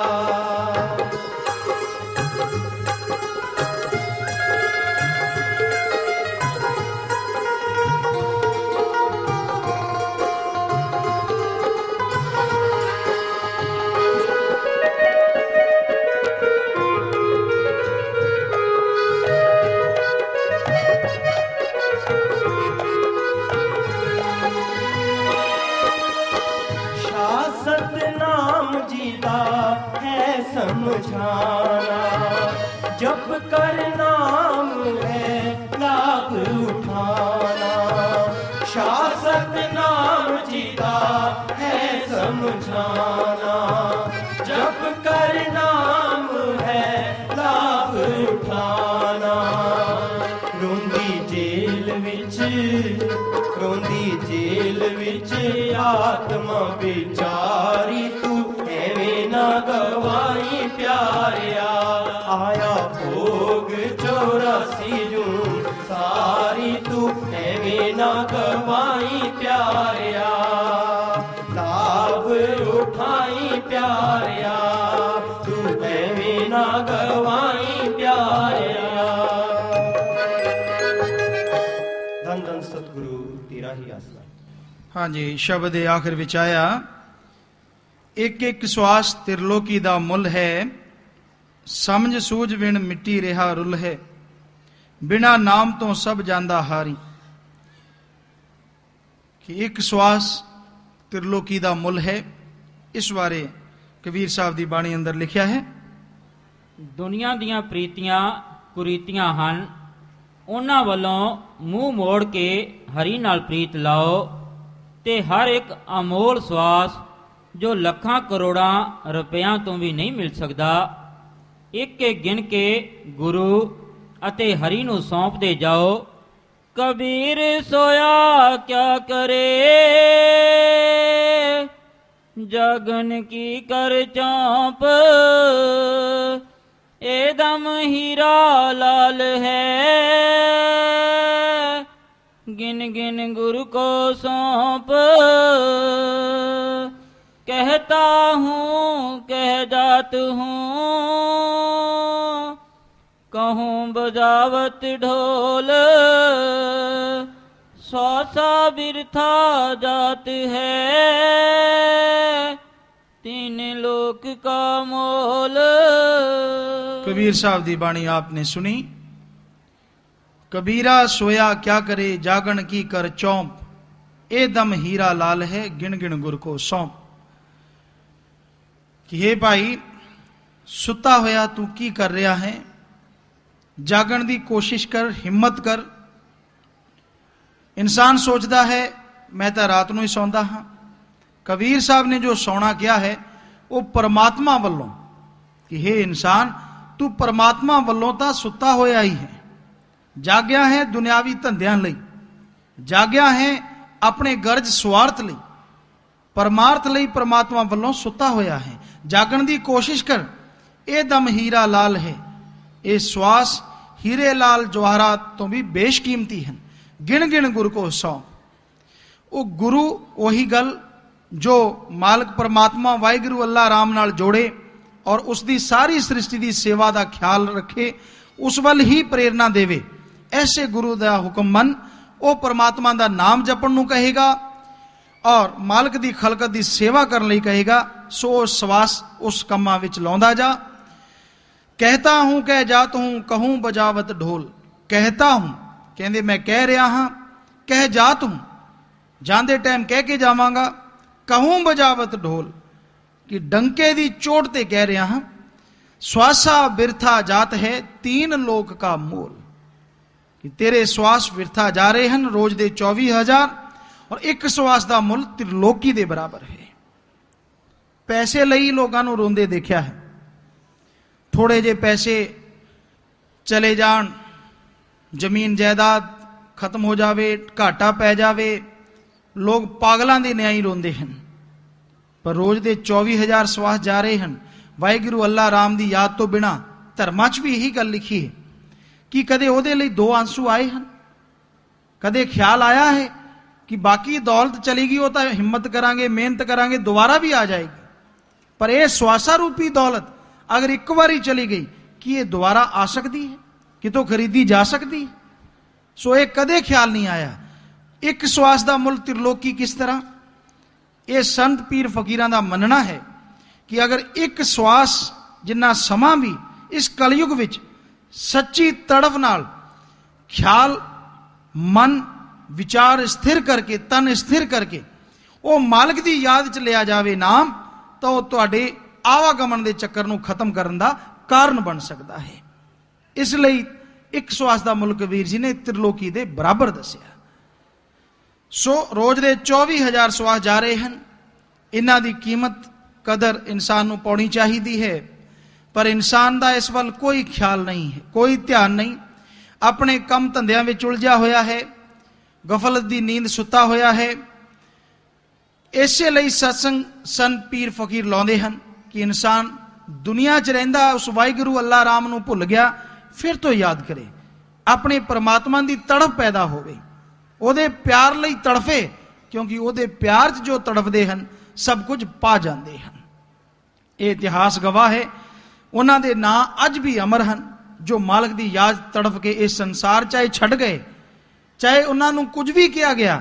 समझाना जप कर नाम है लाभ उठाना शासक नाम जीता है समझाना जप कर नाम है लाभ उठाना रोंदी जेल विच आत्मा बिचारी तू एवें ना गवाई प्यारिया आया भोग 84 जून सारी तू एवें ना गवाई प्यारिया लाभ उठाई प्यारिया तू एवें ना गवाई प्यारिया धन धन सतगुरु तेरा ही आसरा। हाँ जी शब्द दे आखिर विच आया एक एक श्वास त्रिलोकी दा मुल है समझ सूझ बिन मिट्टी रेहा रुल है बिना नाम तो सब जांदा हारी कि एक श्वास त्रिलोकी दा मुल है। इस बारे कबीर साहब दी बाणी अंदर लिखिया है दुनिया दियां प्रीतियां कुरीतियां हन उन्हां वल्लों मूँह मोड़ के हरि नाल प्रीत लाओ ते हर एक अमोल श्वास जो ਲੱਖਾਂ ਕਰੋੜਾਂ ਰੁਪਇਆਂ ਤੋਂ ਵੀ ਨਹੀਂ ਮਿਲ ਸਕਦਾ ਇੱਕ ਇੱਕ ਗਿਣ ਕੇ ਗੁਰੂ ਅਤੇ ਹਰੀ ਨੂੰ ਸੌਂਪਦੇ ਜਾਓ। ਕਬੀਰ ਸੋਇਆ ਕਿਆ ਕਰੇ ਜਗਨ ਕੀ ਕਰ ਚੌਂਪ ਇਹ ਦਮ ਹੀਰਾ ਲਾਲ ਹੈ गिन गिन गुरु को सौंप कहता हूँ कह जात हूँ कहूँ बजावत ढोल सौसा बिरथा जात है तीन लोक का मोल। कबीर साहब दी बाणी आपने सुनी। कबीरा सोया क्या करे जागण की कर चौंप ए दम हीरा लाल है गिन गिन गुर को सौंप कि हे भाई सुता होया तू की कर रहा है जागण दी कोशिश कर हिम्मत कर। इंसान सोचता है मैं तो रात नूं ही सौंदा हाँ। कबीर साहब ने जो सौना किया है वो परमात्मा वालों कि हे इंसान तू ਤੂੰ ਪਰਮਾਤਮਾ ਵੱਲੋਂ ਤਾਂ ਸੁੱਤਾ ਹੋਇਆ ਹੀ ਹੈ, ਜਾਗਿਆ ਹੈ ਦੁਨਿਆਵੀ ਧੰਦਿਆਂ ਲਈ, ਜਾਗਿਆ ਹੈ ਆਪਣੇ ਗਰਜ ਸਵਾਰਥ ਲਈ, ਪਰਮਾਰਥ ਲਈ ਪਰਮਾਤਮਾ ਵੱਲੋਂ ਸੁੱਤਾ ਹੋਇਆ ਹੈ। ਜਾਗਣ ਦੀ ਕੋਸ਼ਿਸ਼ ਕਰ, ਇਹ ਦਮ ਹੀਰਾ ਲਾਲ ਹੈ, ਇਹ ਸਵਾਸ ਹੀਰੇ ਲਾਲ ਜਵਾਹਰਾਤ ਤੋਂ ਵੀ ਬੇਸ਼ਕੀਮਤੀ ਹਨ। ਗਿਣ ਗਿਣ ਗੁਰੂ ਕੋ ਸੌ। ਉਹ ਗੁਰੂ ਉਹੀ ਗੱਲ ਜੋ ਮਾਲਕ ਪਰਮਾਤਮਾ ਵਾਹਿਗੁਰੂ ਅੱਲਾ ਰਾਮ ਨਾਲ ਜੋੜੇ ਔਰ ਉਸ ਦੀ ਸਾਰੀ ਸ੍ਰਿਸ਼ਟੀ ਦੀ ਸੇਵਾ ਦਾ ਖਿਆਲ ਰੱਖੇ, ਉਸ ਵੱਲ ਹੀ ਪ੍ਰੇਰਨਾ ਦੇਵੇ। ਐਸੇ ਗੁਰੂ ਦਾ ਹੁਕਮ ਮੰਨ। ਉਹ ਪਰਮਾਤਮਾ ਦਾ ਨਾਮ ਜਪਣ ਨੂੰ ਕਹੇਗਾ ਔਰ ਮਾਲਕ ਦੀ ਖਲਕਤ ਦੀ ਸੇਵਾ ਕਰਨ ਲਈ ਕਹੇਗਾ। ਸੋ ਸਵਾਸ ਉਸ ਕੰਮਾਂ ਵਿੱਚ ਲਾਉਂਦਾ ਜਾ। कहता हूं कह जात हूं कहूं बजावत ढोल। कहता हूं कहते मैं कह रहा हां, कह जात हूं जाते टाइम कह के जावांगा, कहूं बजावत ढोल कि डंके दी चोट ते कह रहा हां। श्वासा बिरथा जात है तीन लोक का मोल, कि तेरे श्वास बिरथा जा रहे हैं रोज दे 24,000 और एक श्वास का मुल त्रिलोकी दे बराबर है। पैसे ਲਈ ਲੋਕਾਂ ਨੂੰ ਰੋਂਦੇ ਦੇਖਿਆ ਹੈ। थोड़े जे पैसे चले जान, जमीन जायदाद खत्म हो जावे, घाटा पै जावे, लोग पागलों के न्याय रोंदे हैं। पर रोज दे 24,000 श्वास जा रहे हैं वाहिगुरू अल्लाह राम की याद तो बिना। धर्मां च भी यही गल लिखी है कि कदे उहदे लई 2 आंसू आए हैं, कदे ख्याल आया है कि बाकी दौलत चली गई, वो तो हिम्मत करांगे मेहनत करांगे दोबारा भी आ जाएगी। पर यह श्वासा रूपी दौलत अगर एक बारी चली गई कि ये दोबारा आ सकती है, कि तो खरीदी जा सकती है। सो ये कदे ख्याल नहीं आया। एक श्वास का मुल त्रिलोकी किस तरह? ये संत पीर फकीरां दा मनना है कि अगर एक श्वास जिन्ना समा भी इस कलयुग विच सच्ची तड़फ नाल ख्याल मन विचार स्थिर करके तन स्थिर करके वो मालिक की याद च लिया जावे नाम, तो तुहाडे आवागमन के चक्कर को खत्म करने का कारण बन सकता है। इसलिए एक श्वास का मुल कबीर जी ने त्रिलोकी के बराबर दसिया। सो रोज के 24,000 श्वास जा रहे हैं। इन्हां दी कीमत कदर इंसान को पाउणी चाहिए है, पर इंसान का इस वल कोई ख्याल नहीं है, कोई ध्यान नहीं। अपने कम धंधियां विच उलझा होया है, गफलत की नींद सुता होया है। इसे लई सत्संग संत पीर फकीर लाउंदे हन कि इंसान दुनिया च रहिंदा उस वाहिगुरू अल्लाह राम नूं भुल गया, फिर तो याद करे, अपने परमात्मा की तड़फ पैदा होवे, ओदे प्यार लई तड़फे, क्योंकि ओदे प्यार च जो तड़फदे हन सब कुछ पा जाते हैं। ये इतिहास गवाह है। उन्हां दे नां अज भी अमर हन, जो मालिक की याद तड़फ के इस संसार चाहे छड़ गए, चाहे उन्हां नूं कुछ भी किया गया,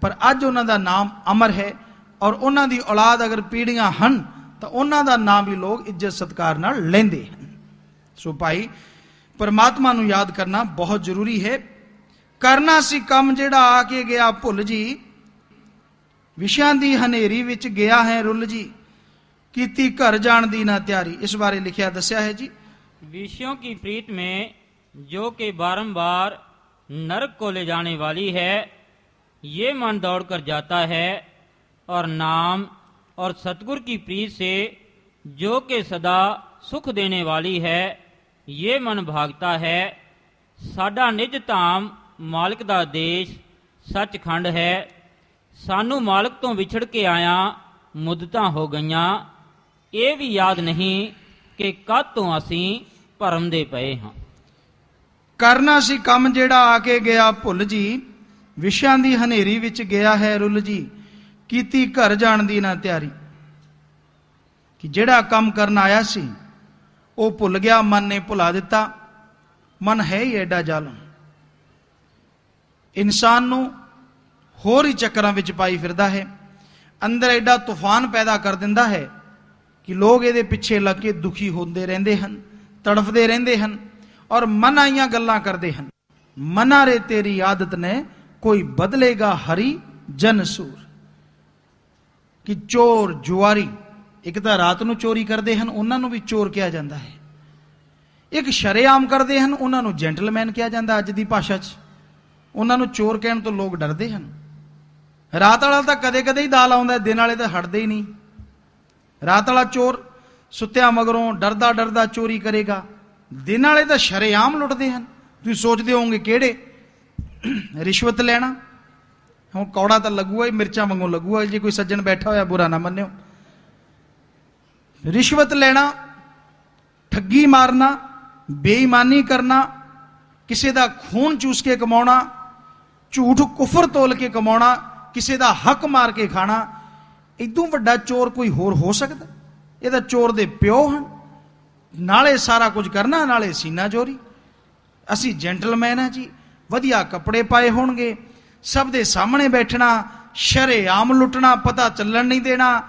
पर अज उन्हां दा नाम अमर है। और उन्हां दी औलाद अगर पीढ़ियां हन तो उन्हां दा नाम भी लोग इज्जत सत्कार नाल लैंदे हैं। सो भाई परमात्मा नूं याद करना बहुत जरूरी है। करना सी कम जेड़ा आके गया भुल जी, विषयां दी हनेरी विच गया है रुल जी, कीती घर जाण दी ना तैयारी। इस बारे लिखिया दस्या है जी। विषयों की प्रीत में जो कि बारंबार नरक को ले जाने वाली है, ये मन दौड़ कर जाता है, और नाम और सतगुर की प्रीत से जो कि सदा सुख देने वाली है, ये मन भागता है। साडा निज धाम मालिक दा देश सचखंड है। सानू मालिक तो विछड़ के आया मुद्दतां हो गईयां, ये भी याद नहीं कि कद तो असीं भरम दे पए हां। करना सी कम जेड़ा आके गया भुल जी, विषयां दी हनेरी विच गया है रुल जी, कीती घर जाण दी ना तैयारी। कि जेड़ा काम करना आया सी वो भुल गया, मन ने भुला दिता। मन है ही एडा जालम, इंसान नूं होर ही चक्करां विच पाई फिरदा है, अंदर एडा तूफान पैदा कर दिंदा है कि लोग इहदे पिछे लग के दुखी होंदे रहिंदे हन, तड़फदे रहिंदे हन और मन आईयां गल्लां करदे हन। मना रे तेरी आदत ने कोई बदलेगा हरी जनसूर। कि चोर जुआरी एक तो रात नूं चोरी करते हैं, उन्होंने भी चोर कहा जाता है। एक शरेआम करते हैं, उन्होंने जेंटलमैन कहा जाता अज की भाषा च। उन्होंने चोर कहने तो लोग डरते हैं। रात वाला तो कदे कदे ही दाल आउंदा, दिन वाले तो हटते ही नहीं। रात वाला चोर सुत्या मगरों डरदा डरदा चोरी करेगा, ਦੇਣ ਵਾਲੇ ਤਾਂ ਸ਼ਰੇਆਮ ਲੁੱਟਦੇ ਹਨ। ਤੁਸੀਂ ਸੋਚਦੇ ਹੋਵੋਗੇ ਕਿਹੜੇ? ਰਿਸ਼ਵਤ ਲੈਣਾ। ਹੁਣ ਕੌੜਾ ਤਾਂ ਲੱਗੂਗਾ ਹੀ, ਮਿਰਚਾਂ ਵਾਂਗੂ ਲੱਗੂਗਾ, ਜੇ ਕੋਈ ਸੱਜਣ ਬੈਠਾ ਹੋਇਆ ਬੁਰਾ ਨਾ ਮੰਨਿਓ। ਰਿਸ਼ਵਤ ਲੈਣਾ, ਠੱਗੀ ਮਾਰਨਾ, ਬੇਈਮਾਨੀ ਕਰਨਾ, ਕਿਸੇ ਦਾ ਖੂਨ ਚੂਸ ਕੇ ਕਮਾਉਣਾ, ਝੂਠ ਕੁਫਰ ਤੋਲ ਕੇ ਕਮਾਉਣਾ, ਕਿਸੇ ਦਾ ਹੱਕ ਮਾਰ ਕੇ ਖਾਣਾ, ਇਦੋਂ ਵੱਡਾ ਚੋਰ ਕੋਈ ਹੋਰ ਹੋ ਸਕਦਾ? ਇਹ ਤਾਂ ਚੋਰ ਦੇ ਪਿਓ ਹਨ। ਨਾਲੇ ਸਾਰਾ ਕੁਝ ਕਰਨਾ, ਨਾਲੇ ਸੀਨਾ ਚੋਰੀ। ਅਸੀਂ ਜੈਂਟਲਮੈਨ ਆ ਜੀ, ਵਧੀਆ ਕੱਪੜੇ ਪਾਏ ਹੋਣਗੇ, ਸਭ ਦੇ ਸਾਹਮਣੇ ਬੈਠਣਾ, ਸ਼ਰੇਆਮ ਲੁੱਟਣਾ, ਪਤਾ ਚੱਲਣ ਨਹੀਂ ਦੇਣਾ।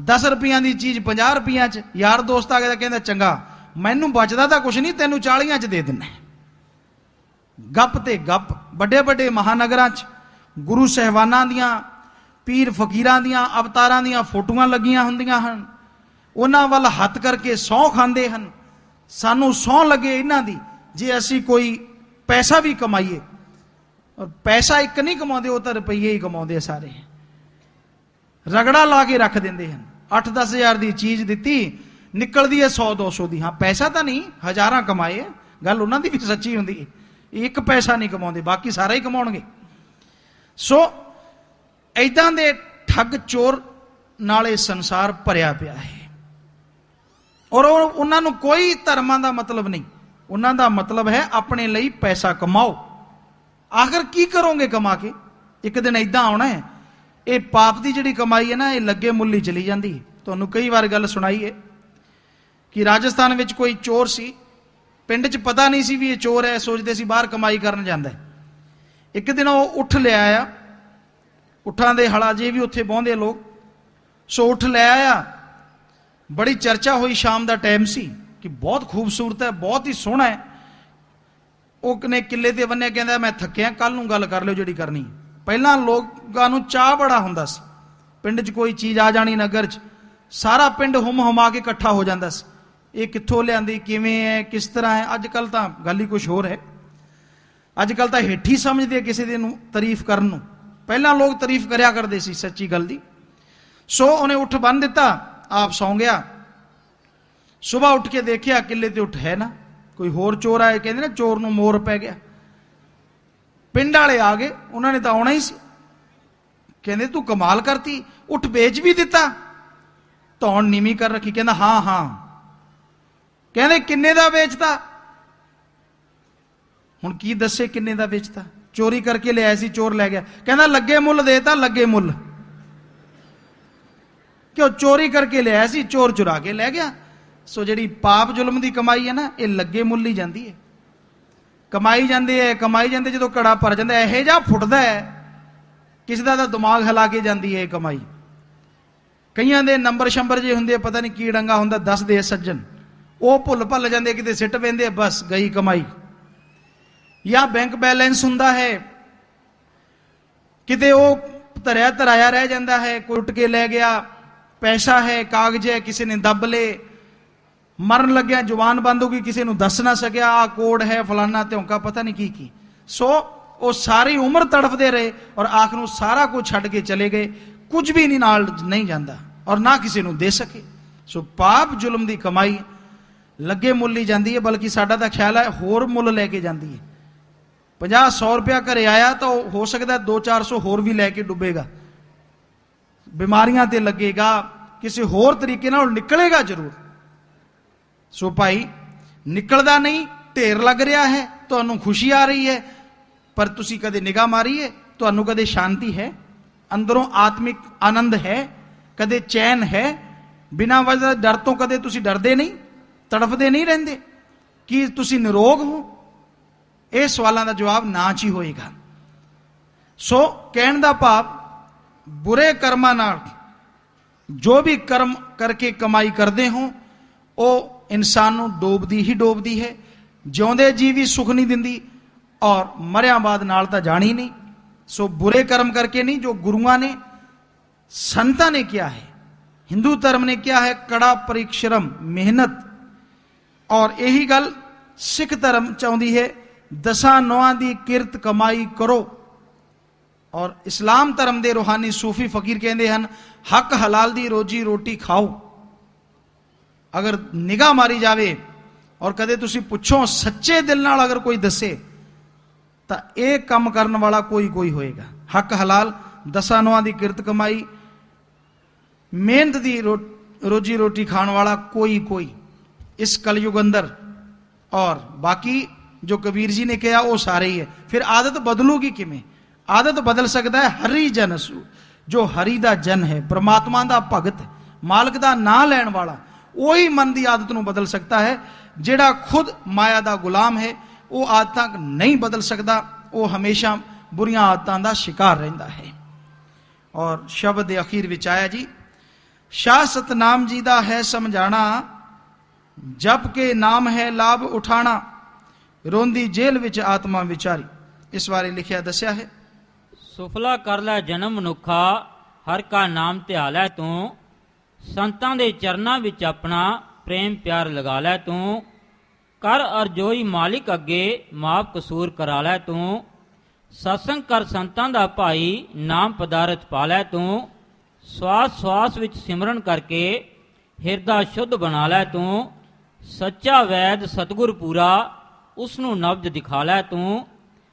10 ਰੁਪਈਆਂ ਦੀ ਚੀਜ਼ 50 ਰੁਪਈਆਂ 'ਚ, ਯਾਰ ਦੋਸਤ ਆ ਗਿਆ ਕਹਿੰਦਾ ਚੰਗਾ ਮੈਨੂੰ ਬਚਦਾ ਤਾਂ ਕੁਛ ਨਹੀਂ, ਤੈਨੂੰ 40 'ਚ ਦੇ ਦਿੰਦਾ। ਗੱਪ ਤੇ ਗੱਪ। ਵੱਡੇ ਵੱਡੇ ਮਹਾਨਗਰਾਂ 'ਚ ਗੁਰੂ ਸਾਹਿਬਾਨਾਂ ਦੀਆਂ, ਪੀਰ ਫਕੀਰਾਂ ਦੀਆਂ, ਅਵਤਾਰਾਂ ਦੀਆਂ ਫੋਟੋਆਂ ਲੱਗੀਆਂ ਹੁੰਦੀਆਂ ਹਨ। ਉਹਨਾਂ ਵੱਲ ਹੱਥ ਕਰਕੇ ਸਹੁੰ ਖਾਂਦੇ ਹਨ। ਸਾਨੂੰ ਸਹੁੰ ਲੱਗੇ ਇਹਨਾਂ ਦੀ, ਜੇ ਅਸੀਂ ਕੋਈ ਪੈਸਾ ਵੀ ਕਮਾਈਏ। ਔਰ ਪੈਸਾ ਇੱਕ ਨਹੀਂ ਕਮਾਉਂਦੇ, ਉਹ ਤਾਂ ਰੁਪਈਏ ਹੀ ਕਮਾਉਂਦੇ ਸਾਰੇ। ਰਗੜਾ ਲਾ ਕੇ ਰੱਖ ਦਿੰਦੇ ਹਨ। 8-10 ਹਜ਼ਾਰ ਦੀ ਚੀਜ਼ ਦਿੱਤੀ, ਨਿਕਲਦੀ ਹੈ 100-200 ਦੀ। ਹਾਂ, ਪੈਸਾ ਤਾਂ ਨਹੀਂ, ਹਜ਼ਾਰਾਂ ਕਮਾਏ, ਗੱਲ ਉਹਨਾਂ ਦੀ ਵੀ ਸੱਚੀ ਹੁੰਦੀ ਹੈ। ਇੱਕ ਪੈਸਾ ਨਹੀਂ ਕਮਾਉਂਦੇ, ਬਾਕੀ ਸਾਰਾ ਹੀ ਕਮਾਉਣਗੇ। ਸੋ ਏਦਾਂ ਦੇ ਠੱਗ ਚੋਰ ਨਾਲ ਇਹ ਸੰਸਾਰ ਭਰਿਆ ਪਿਆ ਹੈ। ਔਰ ਉਹਨਾਂ ਨੂੰ ਕੋਈ ਧਰਮਾਂ ਦਾ ਮਤਲਬ ਨਹੀਂ। ਉਹਨਾਂ ਦਾ ਮਤਲਬ ਹੈ ਆਪਣੇ ਲਈ ਪੈਸਾ ਕਮਾਓ। ਆਖਰ ਕੀ ਕਰੋਗੇ ਕਮਾ ਕੇ? ਇੱਕ ਦਿਨ ਏਦਾਂ ਆਉਣਾ ਹੈ, ਇਹ ਪਾਪ ਦੀ ਜਿਹੜੀ ਕਮਾਈ ਹੈ ਨਾ, ਇਹ ਲੱਗੇ ਮੁੱਲ ਹੀ ਚਲੀ ਜਾਂਦੀ ਹੈ। ਤੁਹਾਨੂੰ ਕਈ ਵਾਰ ਗੱਲ ਸੁਣਾਈ ਹੈ ਕਿ ਰਾਜਸਥਾਨ ਵਿੱਚ ਕੋਈ ਚੋਰ ਸੀ। ਪਿੰਡ 'ਚ ਪਤਾ ਨਹੀਂ ਸੀ ਵੀ ਇਹ ਚੋਰ ਹੈ, ਸੋਚਦੇ ਸੀ ਬਾਹਰ ਕਮਾਈ ਕਰਨ ਜਾਂਦਾ ਹੈ। ਇੱਕ ਦਿਨ ਉਹ ਉੱਠ ਲੈ ਆਇਆ, ਉੱਠਾਂ ਦੇ ਹਲਾ ਜੇ ਵੀ ਉੱਥੇ ਬਹਿੰਦੇ ਲੋਕ, ਸੋ ਉੱਠ ਲੈ ਆਇਆ। ਬੜੀ ਚਰਚਾ ਹੋਈ, ਸ਼ਾਮ ਦਾ ਟਾਈਮ ਸੀ, ਕਿ ਬਹੁਤ ਖੂਬਸੂਰਤ ਹੈ, ਬਹੁਤ ਹੀ ਸੋਹਣਾ ਹੈ। ਉਹ ਨੇ ਕਿੱਲੇ ਤੇ ਬੰਨਿਆ, ਕਹਿੰਦਾ ਮੈਂ ਥੱਕਿਆ, ਕੱਲ ਨੂੰ ਗੱਲ ਕਰ ਲਿਓ ਜਿਹੜੀ ਕਰਨੀ। ਪਹਿਲਾਂ ਲੋਕਾਂ ਨੂੰ ਚਾਹ ਬੜਾ ਹੁੰਦਾ ਸੀ, ਪਿੰਡ 'ਚ ਕੋਈ ਚੀਜ਼ ਆ ਜਾਣੀ, ਨਗਰ 'ਚ ਸਾਰਾ ਪਿੰਡ ਹੁਮ ਹੁਮਾ ਕੇ ਇਕੱਠਾ ਹੋ ਜਾਂਦਾ ਸੀ। ਇਹ ਕਿੱਥੋਂ ਲਿਆਂਦੀ, ਕਿਵੇਂ ਹੈ, ਕਿਸ ਤਰ੍ਹਾਂ ਹੈ। ਅੱਜ ਕੱਲ ਤਾਂ ਗੱਲ ਹੀ ਕੁਛ ਹੋਰ ਹੈ। ਅੱਜ ਕੱਲ ਤਾਂ ਹੇਠੀ ਸਮਝਦੇ ਕਿਸੇ ਦੇ ਨੂੰ ਤਾਰੀਫ ਕਰਨ ਨੂੰ। ਪਹਿਲਾਂ ਲੋਕ ਤਾਰੀਫ ਕਰਿਆ ਕਰਦੇ ਸੀ ਸੱਚੀ ਗੱਲ ਦੀ। ਸੋ ਉਹਨੇ ਉੱਠ ਬੰਨ ਦਿੱਤਾ, ਆਪ ਸੌਂ ਗਿਆ। ਸਵੇਰ ਉੱਠ ਕੇ ਦੇਖਿਆ ਕਿੱਲੇ ਤੇ ਉੱਠ ਹੈ ਨਾ, ਕੋਈ ਹੋਰ ਚੋਰ ਆਏ। ਕਹਿੰਦੇ ਨਾ ਚੋਰ ਨੂੰ ਮੋਰ ਪੈ ਗਿਆ। ਪਿੰਡ ਵਾਲੇ ਆ ਗਏ, ਉਹਨਾਂ ਨੇ ਤਾਂ ਆਉਣਾ ਹੀ ਸੀ। ਕਹਿੰਦੇ ਤੂੰ ਕਮਾਲ ਕਰਤੀ, ਉੱਠ ਵੇਚ ਵੀ ਦਿੱਤਾ, ਧੌਣ ਨੀਵੀਂ ਕਰ ਰੱਖੀ। ਕਹਿੰਦਾ ਹਾਂ ਹਾਂ। ਕਹਿੰਦੇ ਕਿੰਨੇ ਦਾ ਵੇਚਤਾ? ਹੁਣ ਕੀ ਦੱਸੇ ਕਿੰਨੇ ਦਾ ਵੇਚਤਾ? ਚੋਰੀ ਕਰਕੇ ਲਿਆਇਆ ਸੀ, ਚੋਰ ਲੈ ਗਿਆ। ਕਹਿੰਦਾ ਲੱਗੇ ਮੁੱਲ ਦੇਤਾ, ਲੱਗੇ ਮੁੱਲ। ਕਿਉਂ? ਚੋਰੀ ਕਰਕੇ ਲਿਆਇਆ ਸੀ, ਚੋਰ ਚੁਰਾ ਕੇ ਲੈ ਗਿਆ। ਸੋ ਜਿਹੜੀ ਪਾਪ ਜ਼ੁਲਮ ਦੀ ਕਮਾਈ ਹੈ ਨਾ, ਇਹ ਲੱਗੇ ਮੁੱਲ ਹੀ ਜਾਂਦੀ ਹੈ। ਕਮਾਈ ਜਾਂਦੇ ਹੈ, ਕਮਾਈ ਜਾਂਦੇ, ਜਦੋਂ ਘੜਾ ਭਰ ਜਾਂਦਾ ਇਹੋ ਜਿਹਾ ਫੁੱਟਦਾ ਹੈ, ਕਿਸੇ ਦਾ ਤਾਂ ਦਿਮਾਗ ਹਿਲਾ ਕੇ ਜਾਂਦੀ ਹੈ ਇਹ ਕਮਾਈ। ਕਈਆਂ ਦੇ ਨੰਬਰ ਸ਼ੰਬਰ ਜੇ ਹੁੰਦੇ, ਪਤਾ ਨਹੀਂ ਕੀ ਡੰਗਾ ਹੁੰਦਾ, ਦੱਸਦੇ ਸੱਜਣ, ਉਹ ਭੁੱਲ ਭੱਲ ਜਾਂਦੇ, ਕਿਤੇ ਸਿੱਟ ਪੈਂਦੇ, ਬਸ ਗਈ ਕਮਾਈ। ਜਾਂ ਬੈਂਕ ਬੈਲੈਂਸ ਹੁੰਦਾ ਹੈ, ਕਿਤੇ ਉਹ ਧਰਿਆ ਧਰਾਇਆ ਰਹਿ ਜਾਂਦਾ ਹੈ, ਕੋਈ ਉੱਟ ਕੇ ਲੈ ਗਿਆ। ਪੈਸਾ ਹੈ, ਕਾਗਜ਼ ਹੈ, ਕਿਸੇ ਨੇ ਦੱਬ ਲੇ, ਮਰਨ ਲੱਗਿਆ ਜ਼ੁਬਾਨ ਬੰਦ ਹੋ ਗਈ, ਕਿਸੇ ਨੂੰ ਦੱਸ ਨਾ ਸਕਿਆ, ਆਹ ਕੋਡ ਹੈ, ਫਲਾਨਾ ਧਿਉਂਕਾ, ਪਤਾ ਨਹੀਂ ਕੀ ਕੀ। ਸੋ ਉਹ ਸਾਰੀ ਉਮਰ ਤੜਫਦੇ ਰਹੇ, ਔਰ ਆਖਰ ਨੂੰ ਸਾਰਾ ਕੁਝ ਛੱਡ ਕੇ ਚਲੇ ਗਏ। ਕੁਝ ਵੀ ਨਹੀਂ ਨਾਲ ਨਹੀਂ ਜਾਂਦਾ, ਔਰ ਨਾ ਕਿਸੇ ਨੂੰ ਦੇ ਸਕੇ। ਸੋ ਪਾਪ ਜ਼ੁਲਮ ਦੀ ਕਮਾਈ ਲੱਗੇ ਮੁੱਲ ਹੀ ਜਾਂਦੀ ਹੈ, ਬਲਕਿ ਸਾਡਾ ਤਾਂ ਖਿਆਲ ਹੈ ਹੋਰ ਮੁੱਲ ਲੈ ਕੇ ਜਾਂਦੀ ਹੈ। 50-100 ਰੁਪਇਆ ਘਰੇ ਆਇਆ ਤਾਂ ਹੋ ਸਕਦਾ 200-400 ਹੋਰ ਵੀ ਲੈ ਕੇ ਡੁੱਬੇਗਾ, ਬਿਮਾਰੀਆਂ ਤੇ ਲੱਗੇਗਾ, ਕਿਸੇ ਹੋਰ ਤਰੀਕੇ ਨਾਲ ਨਿਕਲੇਗਾ ਜ਼ਰੂਰ। ਸੋ ਭਾਈ, ਨਿਕਲਦਾ ਨਹੀਂ, ਢੇਰ ਲੱਗ ਰਿਹਾ ਹੈ, ਤੁਹਾਨੂੰ ਖੁਸ਼ੀ ਆ ਰਹੀ ਹੈ, ਪਰ ਤੁਸੀਂ ਕਦੇ ਨਿਗਾਹ ਮਾਰੀ ਹੈ? ਤੁਹਾਨੂੰ ਕਦੇ ਸ਼ਾਂਤੀ ਹੈ ਅੰਦਰੋਂ? ਆਤਮਿਕ ਆਨੰਦ ਹੈ? ਕਦੇ ਚੈਨ ਹੈ? ਬਿਨਾਂ ਵਜ੍ਹਾ ਡਰ ਤੋਂ ਕਦੇ ਤੁਸੀਂ ਡਰਦੇ ਨਹੀਂ, ਤੜਫਦੇ ਨਹੀਂ ਰਹਿੰਦੇ? ਕੀ ਤੁਸੀਂ ਨਿਰੋਗ ਹੋ? ਇਹ ਸਵਾਲਾਂ ਦਾ ਜਵਾਬ ਨਾ ਚ ਹੀ ਹੋਏਗਾ। ਸੋ ਕਹਿਣ ਦਾ ਭਾਵ, ਬੁਰੇ ਕਰਮਾਂ ਨਾਲ ਜੋ ਵੀ ਕਰਮ ਕਰਕੇ ਕਮਾਈ ਕਰਦੇ ਹੋ, ਉਹ ਇਨਸਾਨ ਨੂੰ ਡੋਬਦੀ ਹੀ ਡੋਬਦੀ ਹੈ। ਜਿਉਂਦੇ ਜੀ ਵੀ ਸੁਖ ਨਹੀਂ ਦਿੰਦੀ, ਔਰ ਮਰਿਆਂ ਬਾਅਦ ਨਾਲ ਤਾਂ ਜਾਣੀ ਨਹੀਂ। ਸੋ ਬੁਰੇ ਕਰਮ ਕਰਕੇ ਨਹੀਂ, ਜੋ ਗੁਰੂਆਂ ਨੇ, ਸੰਤਾਂ ਨੇ ਕਿਹਾ ਹੈ, ਹਿੰਦੂ ਧਰਮ ਨੇ ਕਿਹਾ ਹੈ, ਕੜਾ ਪਰਿਸ਼ਰਮ, ਮਿਹਨਤ। ਔਰ ਇਹੀ ਗੱਲ ਸਿੱਖ ਧਰਮ ਚਾਹੁੰਦੀ ਹੈ, 10 ਦੀ ਕਿਰਤ ਕਮਾਈ ਕਰੋ। ਔਰ ਇਸਲਾਮ ਧਰਮ ਦੇ ਰੂਹਾਨੀ ਸੂਫੀ ਫਕੀਰ ਕਹਿੰਦੇ ਹਨ, ਹੱਕ ਹਲਾਲ ਦੀ ਰੋਜੀ ਰੋਟੀ ਖਾਓ। ਅਗਰ ਨਿਗਾਹ ਮਾਰੀ ਜਾਵੇ ਔਰ ਕਦੇ ਤੁਸੀਂ ਪੁੱਛੋ ਸੱਚੇ ਦਿਲ ਨਾਲ ਅਗਰ ਕੋਈ ਦੱਸੇ ਤਾਂ ਇਹ ਕੰਮ ਕਰਨ ਵਾਲਾ ਕੋਈ ਹੋਏਗਾ। ਹੱਕ ਹਲਾਲ, ਦਸਾਂ ਨੌਆਂ ਦੀ ਕਿਰਤ ਕਮਾਈ, ਮਿਹਨਤ ਦੀ ਰੋਜੀ ਰੋਟੀ ਖਾਣ ਵਾਲਾ ਕੋਈ ਇਸ ਕਲਯੁਗ ਅੰਦਰ। ਔਰ ਬਾਕੀ ਜੋ ਕਬੀਰ ਜੀ ਨੇ ਕਿਹਾ ਉਹ ਸਾਰੇ ਹੀ ਹੈ। ਫਿਰ ਆਦਤ ਬਦਲੂਗੀ ਕਿਵੇਂ? ਆਦਤ ਬਦਲ ਸਕਦਾ ਹੈ ਹਰੀ ਜਨ ਸੂ, ਜੋ ਹਰੀ ਦਾ ਜਨ ਹੈ, ਪ੍ਰਮਾਤਮਾ ਦਾ ਭਗਤ, ਮਾਲਕ ਦਾ ਨਾਂ ਲੈਣ ਵਾਲਾ, ਉਹੀ ਮਨ ਦੀ ਆਦਤ ਨੂੰ ਬਦਲ ਸਕਦਾ ਹੈ। ਜਿਹੜਾ ਖੁਦ ਮਾਇਆ ਦਾ ਗੁਲਾਮ ਹੈ ਉਹ ਆਦਤਾਂ ਨਹੀਂ ਬਦਲ ਸਕਦਾ, ਉਹ ਹਮੇਸ਼ਾ ਬੁਰੀਆਂ ਆਦਤਾਂ ਦਾ ਸ਼ਿਕਾਰ ਰਹਿੰਦਾ ਹੈ। ਔਰ ਸ਼ਬਦ ਦੇ ਅਖੀਰ ਵਿੱਚ ਆਇਆ ਜੀ, ਸ਼ਾਹ ਸਤਨਾਮ ਜੀ ਦਾ ਹੈ ਸਮਝਾਣਾ, ਜਪ ਕੇ ਨਾਮ ਹੈ ਲਾਭ ਉਠਾਣਾ, ਰੋਂਦੀ ਜੇਲ੍ਹ ਵਿੱਚ ਆਤਮਾ ਵਿਚਾਰੀ। ਇਸ ਬਾਰੇ ਲਿਖਿਆ ਦੱਸਿਆ ਹੈ, ਸੁਫਲਾ ਕਰ ਲੈ ਜਨਮ ਮਨੁੱਖਾ, ਹਰ ਕਾ ਨਾਮ ਧਿਆ ਲੈ ਤੂੰ, ਸੰਤਾਂ ਦੇ ਚਰਨਾਂ ਵਿੱਚ ਆਪਣਾ ਪ੍ਰੇਮ ਪਿਆਰ ਲਗਾ ਲੈ ਤੂੰ, ਕਰ ਅਰਜੋਈ ਮਾਲਿਕ ਅੱਗੇ ਮਾਫ ਕਸੂਰ ਕਰਾ ਲੈ ਤੂੰ, ਸਤਸੰਗ ਕਰ ਸੰਤਾਂ ਦਾ ਭਾਈ, ਨਾਮ ਪਦਾਰਥ ਪਾ ਲੈ ਤੂੰ, ਸਵਾਸ ਸਵਾਸ ਵਿੱਚ ਸਿਮਰਨ ਕਰਕੇ ਹਿਰਦਾ ਸ਼ੁੱਧ ਬਣਾ ਲੈ ਤੂੰ, ਸੱਚਾ ਵੈਦ ਸਤਿਗੁਰ ਪੂਰਾ, ਉਸ ਨੂੰ ਨਬਜ ਦਿਖਾ ਲੈ ਤੂੰ,